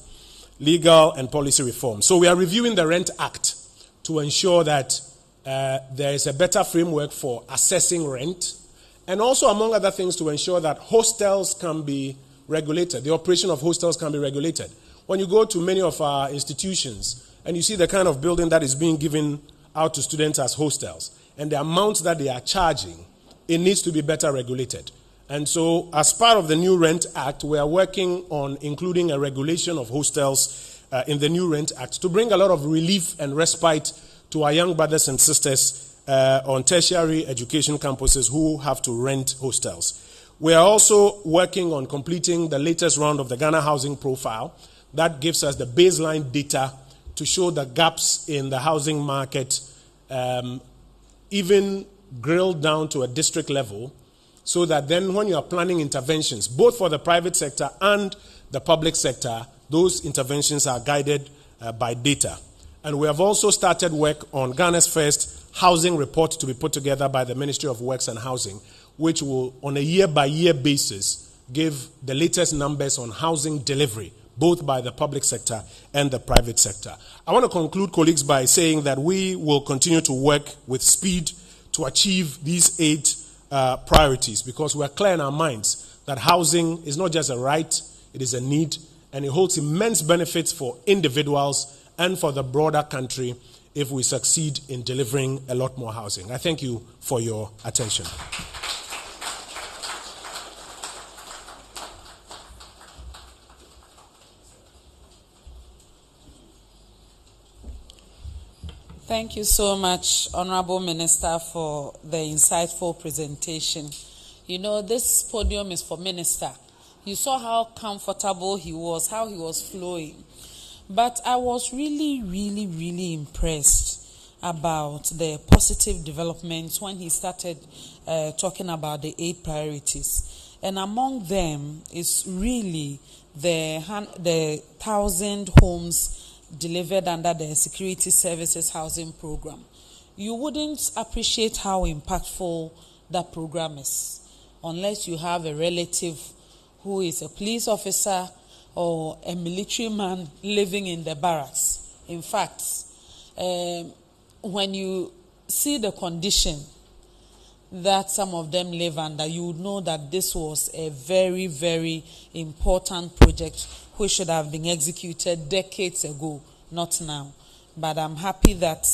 legal and policy reform. So we are reviewing the Rent Act to ensure that there is a better framework for assessing rent, and also, among other things, to ensure that hostels can be regulated. The operation of hostels can be regulated. When you go to many of our institutions and you see the kind of building that is being given out to students as hostels and the amounts that they are charging, it needs to be better regulated. And so, as part of the new Rent Act, we are working on including a regulation of hostels in the new Rent Act to bring a lot of relief and respite to our young brothers and sisters on tertiary education campuses who have to rent hostels. We are also working on completing the latest round of the Ghana Housing Profile. That gives us the baseline data to show the gaps in the housing market, even drilled down to a district level, so that then when you are planning interventions, both for the private sector and the public sector, those interventions are guided by data. And we have also started work on Ghana's first housing report to be put together by the Ministry of Works and Housing, which will, on a year-by-year basis, give the latest numbers on housing delivery, both by the public sector and the private sector. I want to conclude, colleagues, by saying that we will continue to work with speed to achieve these 8 priorities, because we are clear in our minds that housing is not just a right, it is a need, and it holds immense benefits for individuals and for the broader country if we succeed in delivering a lot more housing. I thank you for your attention. Thank you so much, Honorable Minister, for the insightful presentation. You know, this podium is for Minister. You saw how comfortable he was, how he was flowing. But I was really impressed about the positive developments when he started talking about the 8 priorities. And among them is really the 1,000 homes delivered under the Security Services Housing Program. You wouldn't appreciate how impactful that program is unless you have a relative who is a police officer or a military man living in the barracks. In fact, when you see the condition that some of them live under, you would know that this was a very important project which should have been executed decades ago, not now. But I'm happy that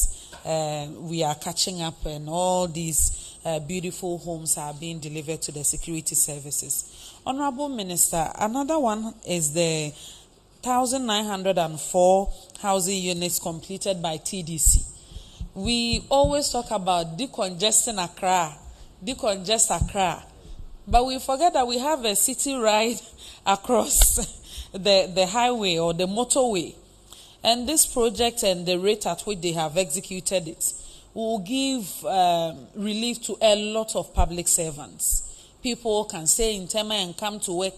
we are catching up and all these beautiful homes are being delivered to the security services. Honorable Minister, another one is the 1,904 housing units completed by TDC. We always talk about decongest Accra, but we forget that we have a city ride across the highway or the motorway. And this project and the rate at which they have executed it will give relief to a lot of public servants. People can stay in Tema and come to work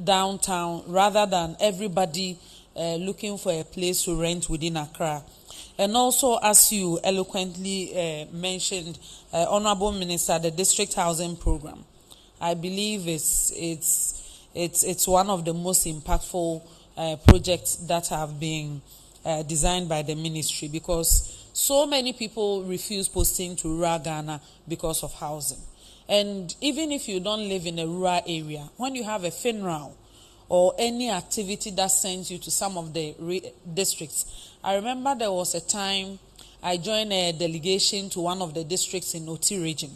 downtown rather than everybody looking for a place to rent within Accra. And also, as you eloquently mentioned, Honorable Minister, the District Housing Program, I believe it's one of the most impactful projects that have been designed by the ministry, because so many people refuse posting to rural Ghana because of housing. And even if you don't live in a rural area, when you have a funeral or any activity that sends you to some of the districts. I remember there was a time I joined a delegation to one of the districts in Oti region.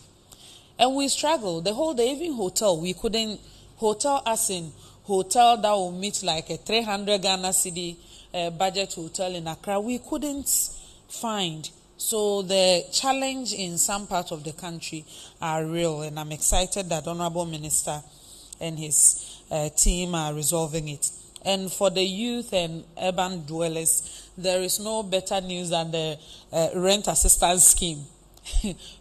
And we struggled the whole day, even hotel. We couldn't hotel us in hotel that will meet like a 300 Ghana cedi budget hotel in Accra. We couldn't find. So the challenge in some parts of the country are real, and I'm excited that Honorable Minister and his team are resolving it. And for the youth and urban dwellers, there is no better news than the rent assistance scheme,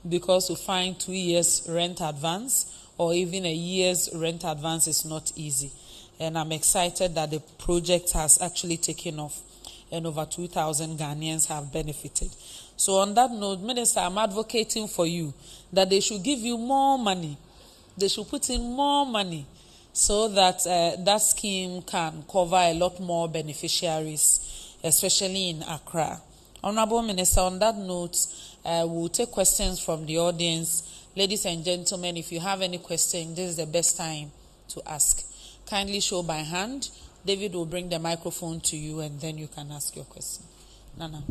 because to find 2 years rent advance or even a year's rent advance is not easy. And I'm excited that the project has actually taken off and over 2,000 Ghanaians have benefited. So on that note, Minister, I'm advocating for you that they should give you more money. They should put in more money so that that scheme can cover a lot more beneficiaries, especially in Accra. Honorable Minister, on that note, we'll take questions from the audience. Ladies and gentlemen, if you have any question, this is the best time to ask. Kindly show by hand. David will bring the microphone to you and then you can ask your question. Nana.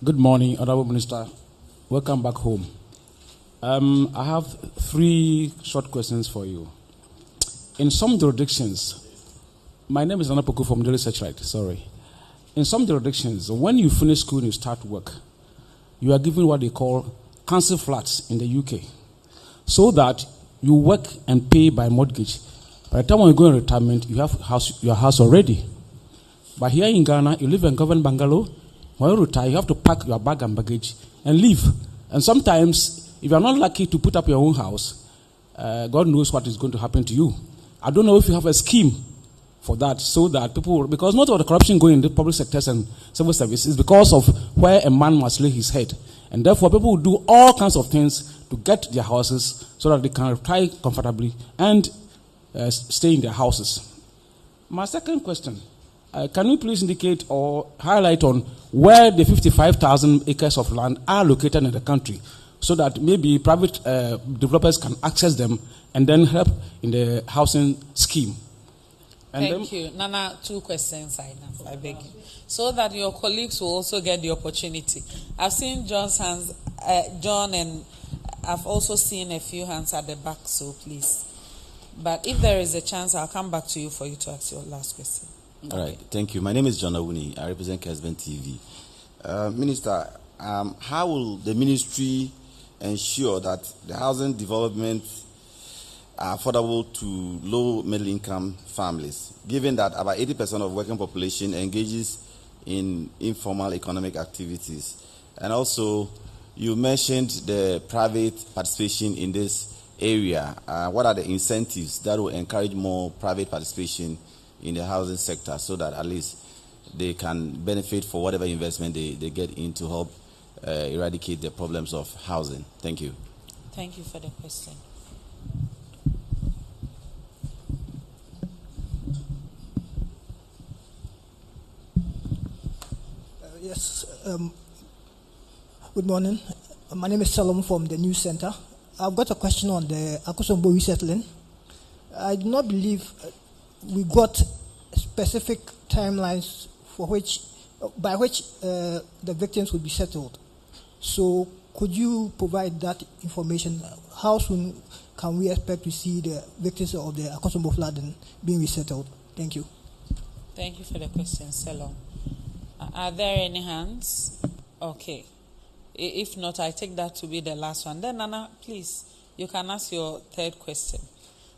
Good morning, Honorable Minister. Welcome back home. I have 3 short questions for you. In some jurisdictions, my name is Anapoku from Daily Searchlight, sorry. In some jurisdictions, when you finish school and you start work, you are given what they call council flats in the UK, so that you work and pay by mortgage. By the time when you go in retirement, you have your house already. But here in Ghana, you live in government bungalow. When you retire, you have to pack your bag and baggage and leave. And sometimes, if you are not lucky to put up your own house, God knows what is going to happen to you. I don't know if you have a scheme for that, so that people, because most of the corruption going in the public sectors and civil service is because of where a man must lay his head. And therefore, people will do all kinds of things to get their houses so that they can retire comfortably and stay in their houses. My second question, can you please indicate or highlight on where the 55,000 acres of land are located in the country, so that maybe private developers can access them and then help in the housing scheme? And Thank you. Nana, 2 questions I beg you. So that your colleagues will also get the opportunity. I've seen John's hands, John, and I've also seen a few hands at the back, so please. But if there is a chance, I'll come back to you for you to ask your last question. All right, thank you. My name is John Awuni. I represent Kesben TV. Minister, how will the ministry ensure that the housing development are affordable to low middle income families, given that about 80% of working population engages in informal economic activities? And also, you mentioned the private participation in this area. What are the incentives that will encourage more private participation in the housing sector, so that at least they can benefit for whatever investment they get in to help eradicate the problems of housing? Thank you. Thank you for the question. Yes. Good morning. My name is Salom from the News Center. I've got a question on the Akosombo resettling. I do not believe we got specific timelines by which the victims will be settled. So could you provide that information? How soon can we expect to see the victims of the Akosombo flooding being resettled? Thank you. Thank you for the question, Salom. Are there any hands? Okay. If not, I take that to be the last one. Then, Nana, please, you can ask your 3rd question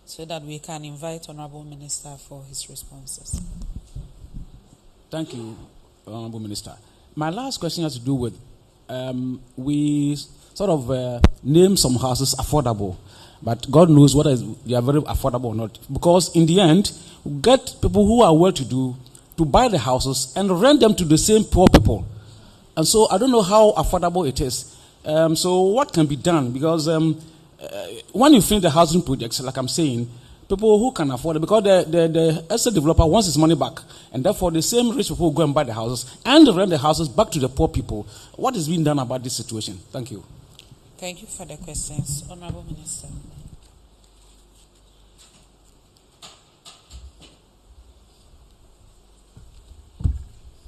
so that we can invite Honorable Minister for his responses. Thank you, Honorable Minister. My last question has to do with, we sort of name some houses affordable, but God knows whether they are very affordable or not. Because in the end, we get people who are well-to-do to buy the houses and rent them to the same poor people. And so I don't know how affordable it is. So what can be done? Because when you finish the housing projects, like I'm saying, people who can afford it, because the estate developer wants his money back, and therefore the same rich people go and buy the houses and rent the houses back to the poor people. What is being done about this situation? Thank you. Thank you for the questions, Honorable Minister.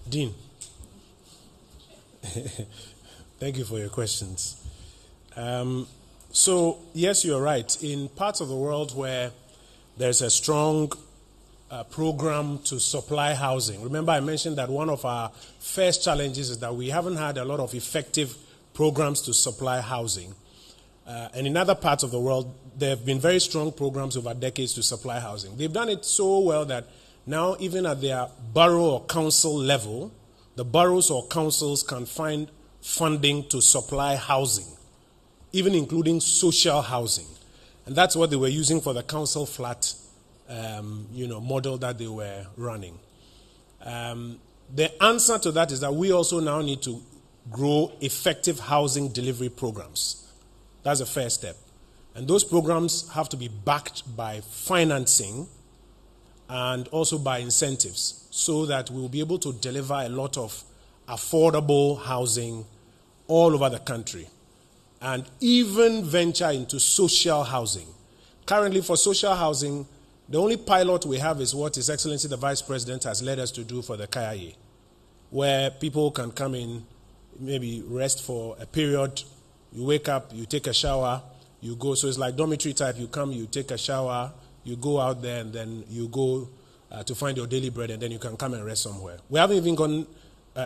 Dean, thank you for your questions. So, yes, you're right. In parts of the world where there's a strong program to supply housing, remember I mentioned that one of our first challenges is that we haven't had a lot of effective programs to supply housing. And in other parts of the world, there have been very strong programs over decades to supply housing. They've done it so well that now, even at their borough or council level, the boroughs or councils can find funding to supply housing, even including social housing. And that's what they were using for the council flat model that they were running. The answer to that is that we also now need to grow effective housing delivery programs. That's the first step. And those programs have to be backed by financing and also by incentives, so that we will be able to deliver a lot of affordable housing all over the country, and even venture into social housing. Currently, for social housing, the only pilot we have is what His Excellency the Vice President has led us to do for the KIA, where people can come in, maybe rest for a period, you wake up, you take a shower, you go. So it's like dormitory type. You come, you take a shower, you go out there, and then you go to find your daily bread, and then you can come and rest somewhere. We haven't even gone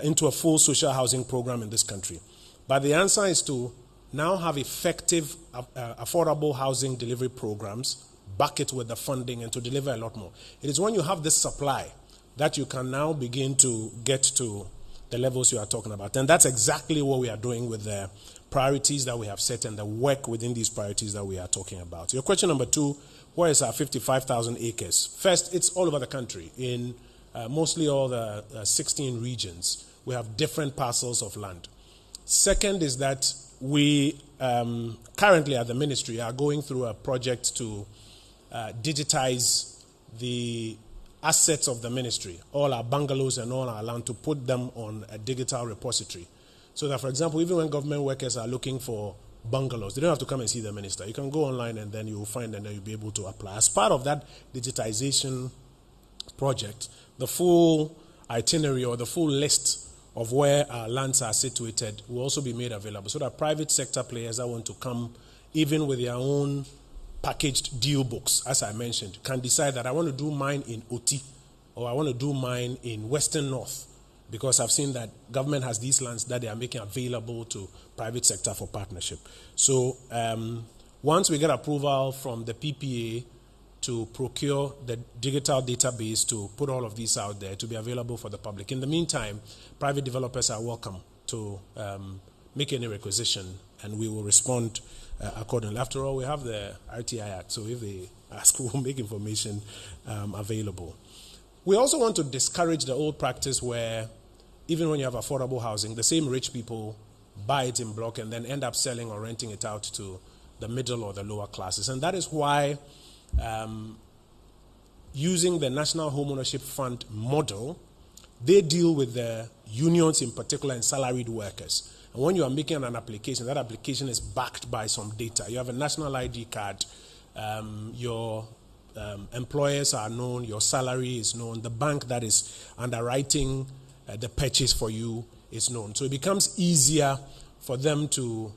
into a full social housing program in this country. But the answer is to now have effective, affordable housing delivery programs, back it with the funding, and to deliver a lot more. It is when you have this supply that you can now begin to get to the levels you are talking about. And that's exactly what we are doing with the priorities that we have set and the work within these priorities that we are talking about. Your question number 2, where is our 55,000 acres? First, it's all over the country. In mostly all the 16 regions, we have different parcels of land. Second is that we currently at the ministry are going through a project to digitize the assets of the ministry, all our bungalows and all our land, to put them on a digital repository. So that, for example, even when government workers are looking for bungalows, they don't have to come and see the minister. You can go online and then you will find, and then you'll be able to apply. As part of that digitization project, the full itinerary or the full list of where our lands are situated will also be made available, so that private sector players that want to come, even with their own packaged deal books, as I mentioned, can decide that I want to do mine in Oti, or I want to do mine in Western North, because I've seen that government has these lands that they are making available to private sector for partnership. So once we get approval from the PPA to procure the digital database to put all of these out there to be available for the public. In the meantime, private developers are welcome to make any requisition, and we will respond accordingly. After all, we have the RTI Act, so if they ask, we'll make information available. We also want to discourage the old practice where, even when you have affordable housing, the same rich people buy it in block and then end up selling or renting it out to the middle or the lower classes. And that is why using the National Home Ownership Fund model, they deal with the unions in particular and salaried workers. And when you are making an application, that application is backed by some data. You have a national ID card, your employers are known, your salary is known, the bank that is underwriting the purchase for you is known. So it becomes easier for them to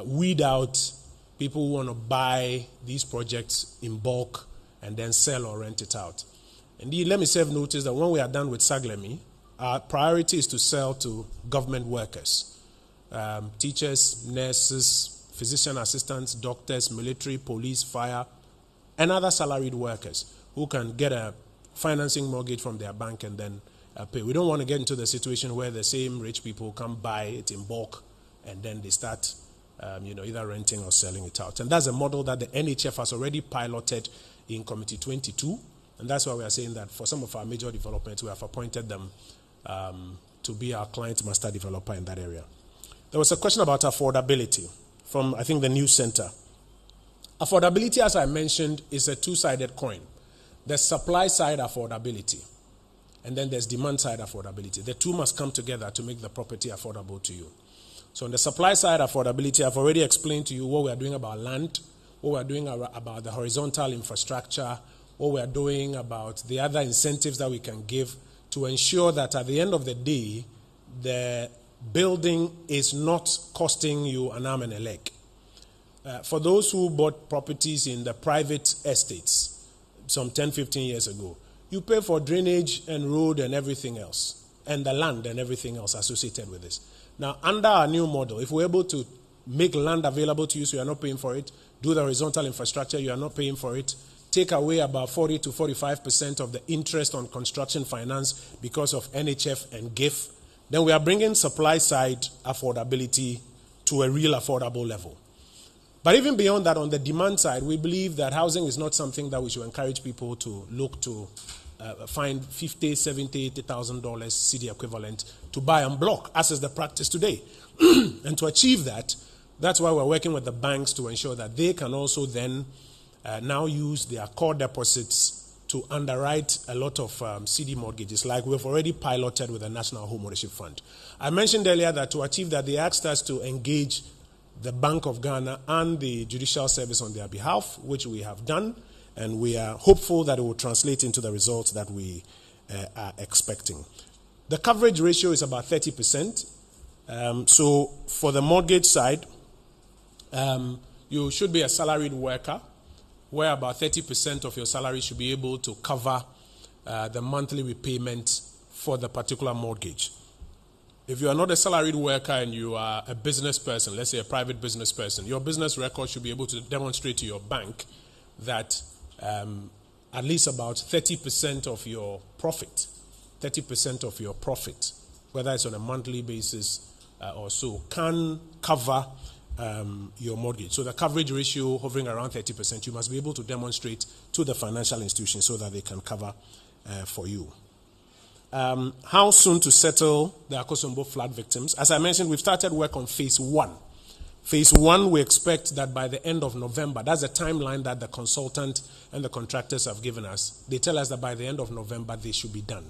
weed out people who want to buy these projects in bulk and then sell or rent it out. Indeed, let me serve notice that when we are done with Saglemi, our priority is to sell to government workers, teachers, nurses, physician assistants, doctors, military, police, fire, and other salaried workers who can get a financing mortgage from their bank and then pay. We don't want to get into the situation where the same rich people come buy it in bulk and then they start either renting or selling it out. And that's a model that the NHF has already piloted in Committee 22. And that's why we are saying that for some of our major developments, we have appointed them to be our client master developer in that area. There was a question about affordability from, I think, the News Center. Affordability, as I mentioned, is a two-sided coin. There's supply side affordability, and then there's demand side affordability. The two must come together to make the property affordable to you. So on the supply side affordability, I've already explained to you what we are doing about land, what we are doing about the horizontal infrastructure, what we are doing about the other incentives that we can give to ensure that at the end of the day, the building is not costing you an arm and a leg. For those who bought properties in the private estates some 10, 15 years ago, you pay for drainage and road and everything else, and the land and everything else associated with this. Now, under our new model, if we're able to make land available to you so you're not paying for it, do the horizontal infrastructure, you are not paying for it, take away about 40 to 45% of the interest on construction finance because of NHF and GIF, then we are bringing supply side affordability to a real affordable level. But even beyond that, on the demand side, we believe that housing is not something that we should encourage people to look to find $50,000, $70,000, $80,000 city equivalent to buy en bloc, as is the practice today. And to achieve that, that's why we're working with the banks to ensure that they can also then now use their core deposits to underwrite a lot of CD mortgages, like we've already piloted with the National Home Ownership Fund. I mentioned earlier that to achieve that, they asked us to engage the Bank of Ghana and the Judicial Service on their behalf, which we have done, and we are hopeful that it will translate into the results that we are expecting. The coverage ratio is about 30%. So for the mortgage side, you should be a salaried worker, where about 30% of your salary should be able to cover the monthly repayment for the particular mortgage. If you are not a salaried worker and you are a business person, let's say a private business person, your business record should be able to demonstrate to your bank that at least about 30% of your profit, whether it's on a monthly basis or so, can cover your mortgage. So the coverage ratio hovering around 30%, you must be able to demonstrate to the financial institution so that they can cover for you. How soon to settle the Akosombo flood victims? As I mentioned, we've started work on phase 1. Phase 1, we expect that by the end of November, that's the timeline that the consultant and the contractors have given us. They tell us that by the end of November, they should be done.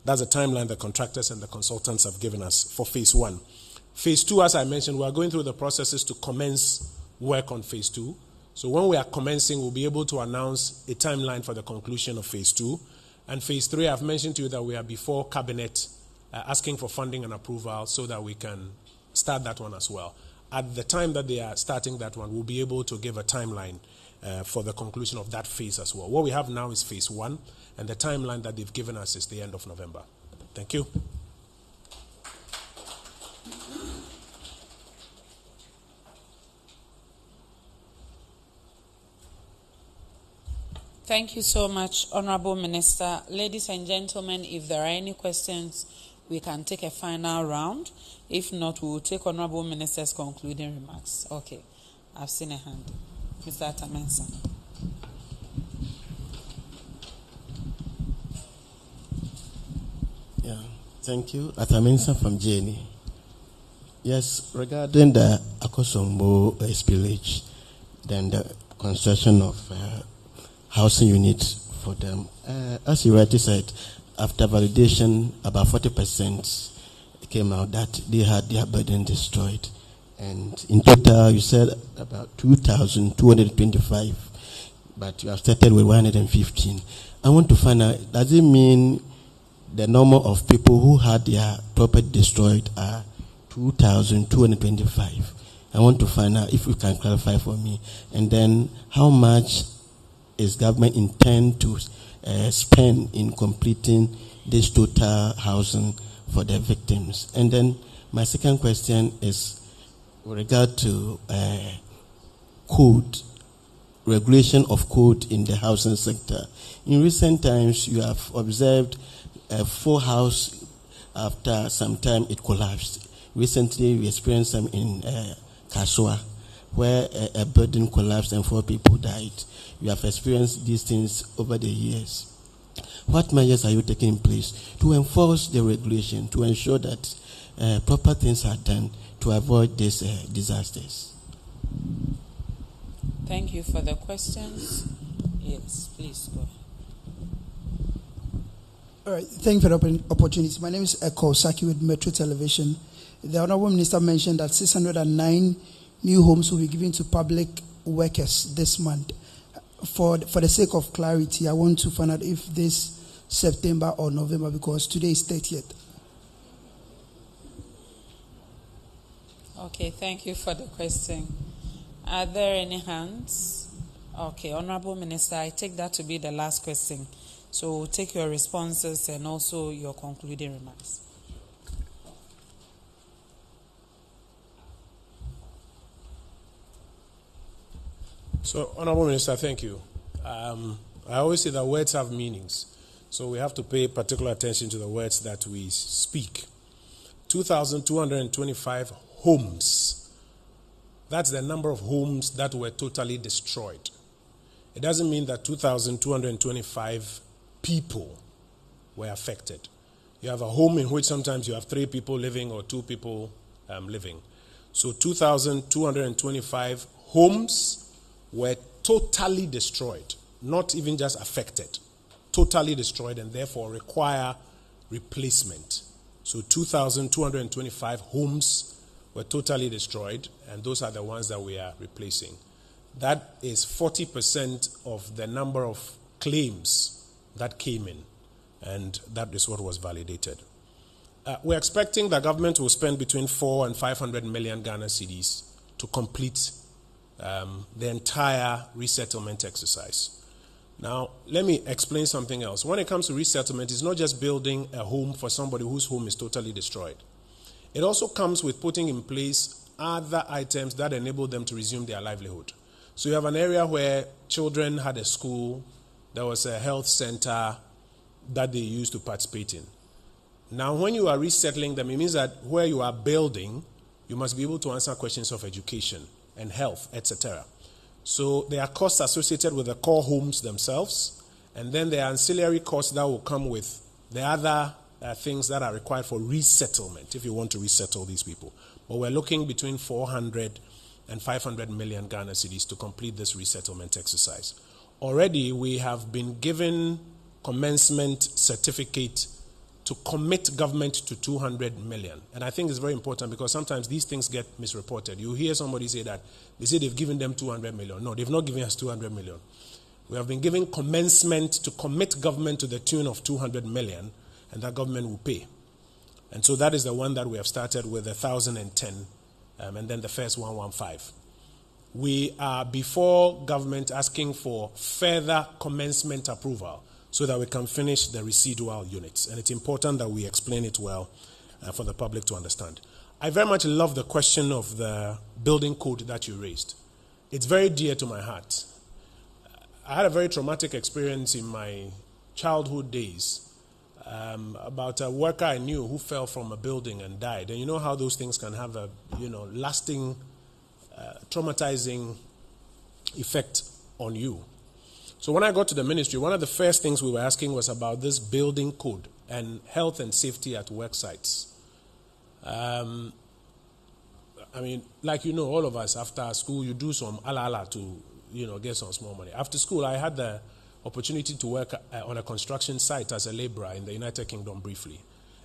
That's the timeline the contractors and the consultants have given us for phase 1. Phase 2, as I mentioned, we are going through the processes to commence work on phase 2. So when we are commencing, we'll be able to announce a timeline for the conclusion of phase 2. And phase 3, I've mentioned to you that we are before cabinet asking for funding and approval so that we can start that one as well. At the time that they are starting that one, we'll be able to give a timeline for the conclusion of that phase as well. What we have now is phase 1, and the timeline that they've given us is the end of November. Thank you. Thank you so much, Honorable Minister. Ladies and gentlemen, if there are any questions, we can take a final round. If not, we will take Honorable Minister's concluding remarks. Okay, I've seen a hand. Mr. Atamensa. Yeah, thank you. Atamensa from JNE. Yes, regarding the Akosombo village, then the construction of housing units for them. As you rightly said, after validation, about 40% came out that they had their building destroyed. And in total, you said about 2,225, but you have started with 115. I want to find out, does it mean the number of people who had their property destroyed are 2,225? I want to find out if you can clarify for me. And then how much is government intend to spend in completing this total housing for the victims? And then my second question is with regard to code, regulation of code in the housing sector. In recent times, you have observed a full house after some time it collapsed. Recently, we experienced some in Kasua, where a building collapsed and 4 people died. You have experienced these things over the years. What measures are you taking in place to enforce the regulation, to ensure that proper things are done to avoid these disasters? Thank you for the questions. Yes, please go. All right, thank you for the opportunity. My name is Eko Saki with Metro Television. The Honorable Minister mentioned that 609 new homes will be given to public workers this month. For the sake of clarity, I want to find out if this September or November, because today is 30th. Okay, thank you for the question. Are there any hands? Okay, Honorable Minister, I take that to be the last question. So we'll take your responses and also your concluding remarks. So, Honorable Minister, thank you. I always say that words have meanings. So we have to pay particular attention to the words that we speak. 2,225 homes. That's the number of homes that were totally destroyed. It doesn't mean that 2,225 people were affected. You have a home in which sometimes you have 3 people living or 2 people living. So 2,225 homes were totally destroyed, not even just affected, totally destroyed, and therefore require replacement. So 2,225 homes were totally destroyed, and those are the ones that we are replacing. That is 40% of the number of claims that came in, and that is what was validated. We're expecting the government will spend between 400 and 500 million Ghana cedis to complete the entire resettlement exercise. Now, let me explain something else. When it comes to resettlement, it's not just building a home for somebody whose home is totally destroyed. It also comes with putting in place other items that enable them to resume their livelihood. So you have an area where children had a school, there was a health center that they used to participate in. Now, when you are resettling them, it means that where you are building, you must be able to answer questions of education and health, etc. So there are costs associated with the core homes themselves, and then there are ancillary costs that will come with the other things that are required for resettlement, if you want to resettle these people. But we're looking between 400 and 500 million Ghana cedis to complete this resettlement exercise. Already, we have been given commencement certificate to commit government to 200 million. And I think it's very important because sometimes these things get misreported. You hear somebody say that they say they've given them 200 million. No, they've not given us 200 million. We have been given commencement to commit government to the tune of 200 million, and that government will pay. And so that is the one that we have started with 1,010, and then the first 115. We are before government asking for further commencement approval so that we can finish the residual units. And it's important that we explain it well for the public to understand. I very much love the question of the building code that you raised. It's very dear to my heart. I had a very traumatic experience in my childhood days about a worker I knew who fell from a building and died. And you know how those things can have a lasting, traumatizing effect on you. So when I got to the ministry, one of the first things we were asking was about this building code and health and safety at work sites. I mean, like all of us, after school, you do some ala to, get some small money. After school, I had the opportunity to work on a construction site as a laborer in the United Kingdom briefly.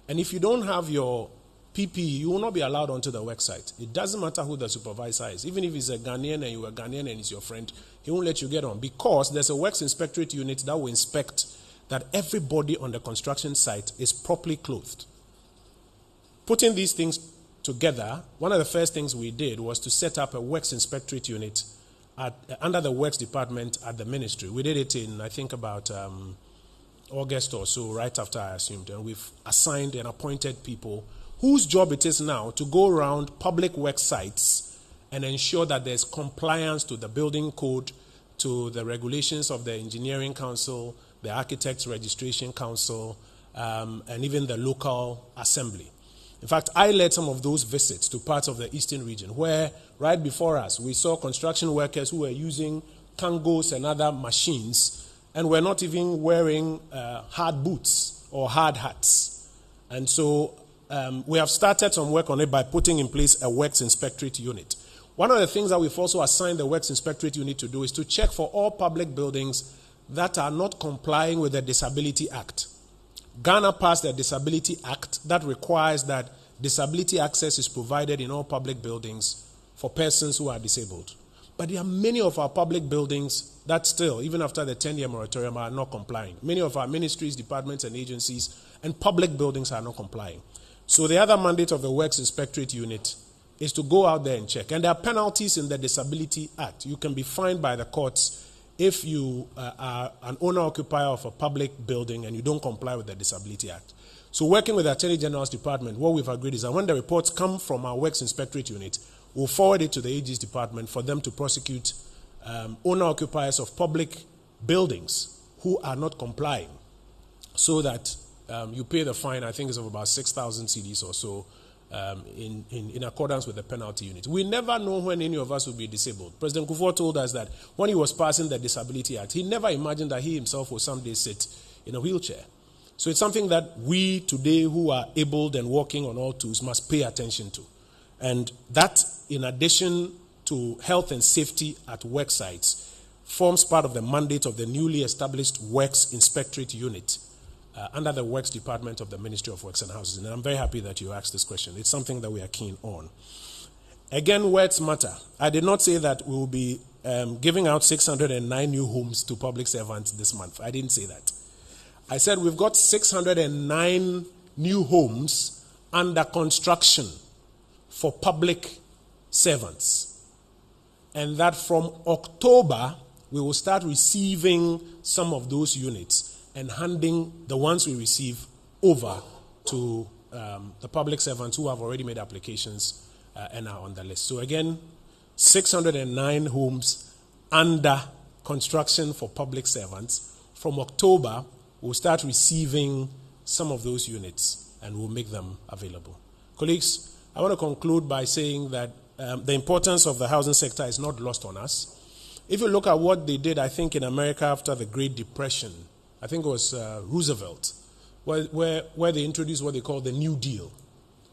And if you don't have your PPE, you will not be allowed onto the work site. It doesn't matter who the supervisor is. Even if he's a Ghanaian and you're a Ghanaian and he's your friend, he won't let you get on because there's a works inspectorate unit that will inspect that everybody on the construction site is properly clothed. Putting these things together, one of the first things we did was to set up a works inspectorate unit under the works department at the ministry. We did it in, I think, about August or so, right after I assumed. And we've assigned and appointed people whose job it is now to go around public work sites and ensure that there's compliance to the building code, to the regulations of the Engineering Council, the Architects Registration Council, and even the local assembly. In fact, I led some of those visits to parts of the eastern region where, right before us, we saw construction workers who were using kangos and other machines and were not even wearing hard boots or hard hats. And so we have started some work on it by putting in place a works inspectorate unit. One of the things that we've also assigned the Works Inspectorate Unit to do is to check for all public buildings that are not complying with the Disability Act. Ghana passed the Disability Act that requires that disability access is provided in all public buildings for persons who are disabled. But there are many of our public buildings that still, even after the 10-year moratorium, are not complying. Many of our ministries, departments, and agencies and public buildings are not complying. So the other mandate of the Works Inspectorate Unit is to go out there and check. And there are penalties in the Disability Act. You can be fined by the courts if you are an owner-occupier of a public building and you don't comply with the Disability Act. So working with the Attorney General's Department, what we've agreed is that when the reports come from our Works Inspectorate Unit, we'll forward it to the AG's department for them to prosecute owner-occupiers of public buildings who are not complying, so that you pay the fine, I think it's of about 6,000 cedis or so, in accordance with the penalty unit. We never know when any of us will be disabled. President Kufuor told us that when he was passing the Disability Act, he never imagined that he himself will someday sit in a wheelchair. So it's something that we today who are abled and walking on all twos must pay attention to. And that, in addition to health and safety at work sites, forms part of the mandate of the newly established Works Inspectorate Unit under the Works Department of the Ministry of Works and Housing. And I'm very happy that you asked this question. It's something that we are keen on. Again, words matter. I did not say that we will be giving out 609 new homes to public servants this month. I didn't say that. I said we've got 609 new homes under construction for public servants. And that from October, we will start receiving some of those units and handing the ones we receive over to the public servants who have already made applications and are on the list. So again, 609 homes under construction for public servants. From October, we'll start receiving some of those units and we'll make them available. Colleagues, I want to conclude by saying that the importance of the housing sector is not lost on us. If you look at what they did, I think, in America after the Great Depression, I think it was Roosevelt, where they introduced what they call the New Deal.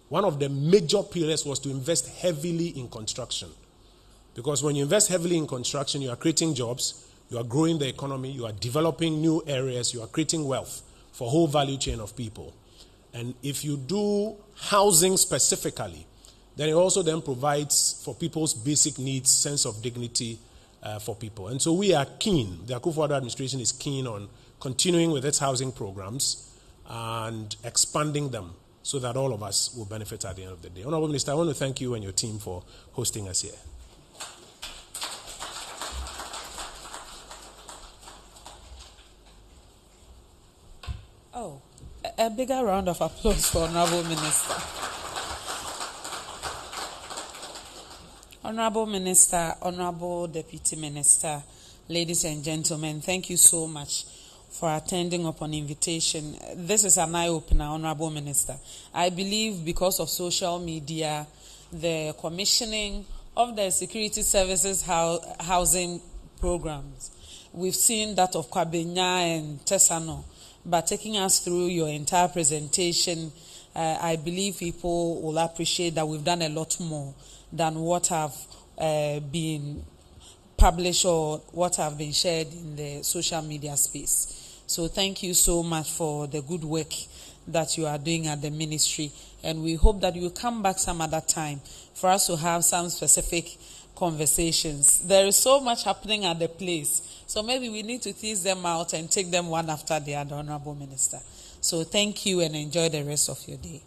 One of the major pillars was to invest heavily in construction. Because when you invest heavily in construction, you are creating jobs, you are growing the economy, you are developing new areas, you are creating wealth for a whole value chain of people. And if you do housing specifically, then it also then provides for people's basic needs, sense of dignity for people. And so we are keen, the Akufo-Addo administration is keen on continuing with its housing programs and expanding them so that all of us will benefit at the end of the day. Honorable Minister, I want to thank you and your team for hosting us here. Oh, a bigger round of applause for Honorable Minister. Honorable Minister, Honorable Deputy Minister, ladies and gentlemen, thank you so much for attending upon invitation. This is an eye-opener, Honorable Minister. I believe because of social media, the commissioning of the security services housing programs, we've seen that of Kwabenya and Tesano, but taking us through your entire presentation, I believe people will appreciate that we've done a lot more than what have been published or what have been shared in the social media space. So thank you so much for the good work that you are doing at the ministry. And we hope that you will come back some other time for us to have some specific conversations. There is so much happening at the place. So maybe we need to tease them out and take them one after the other, Honorable Minister. So thank you and enjoy the rest of your day.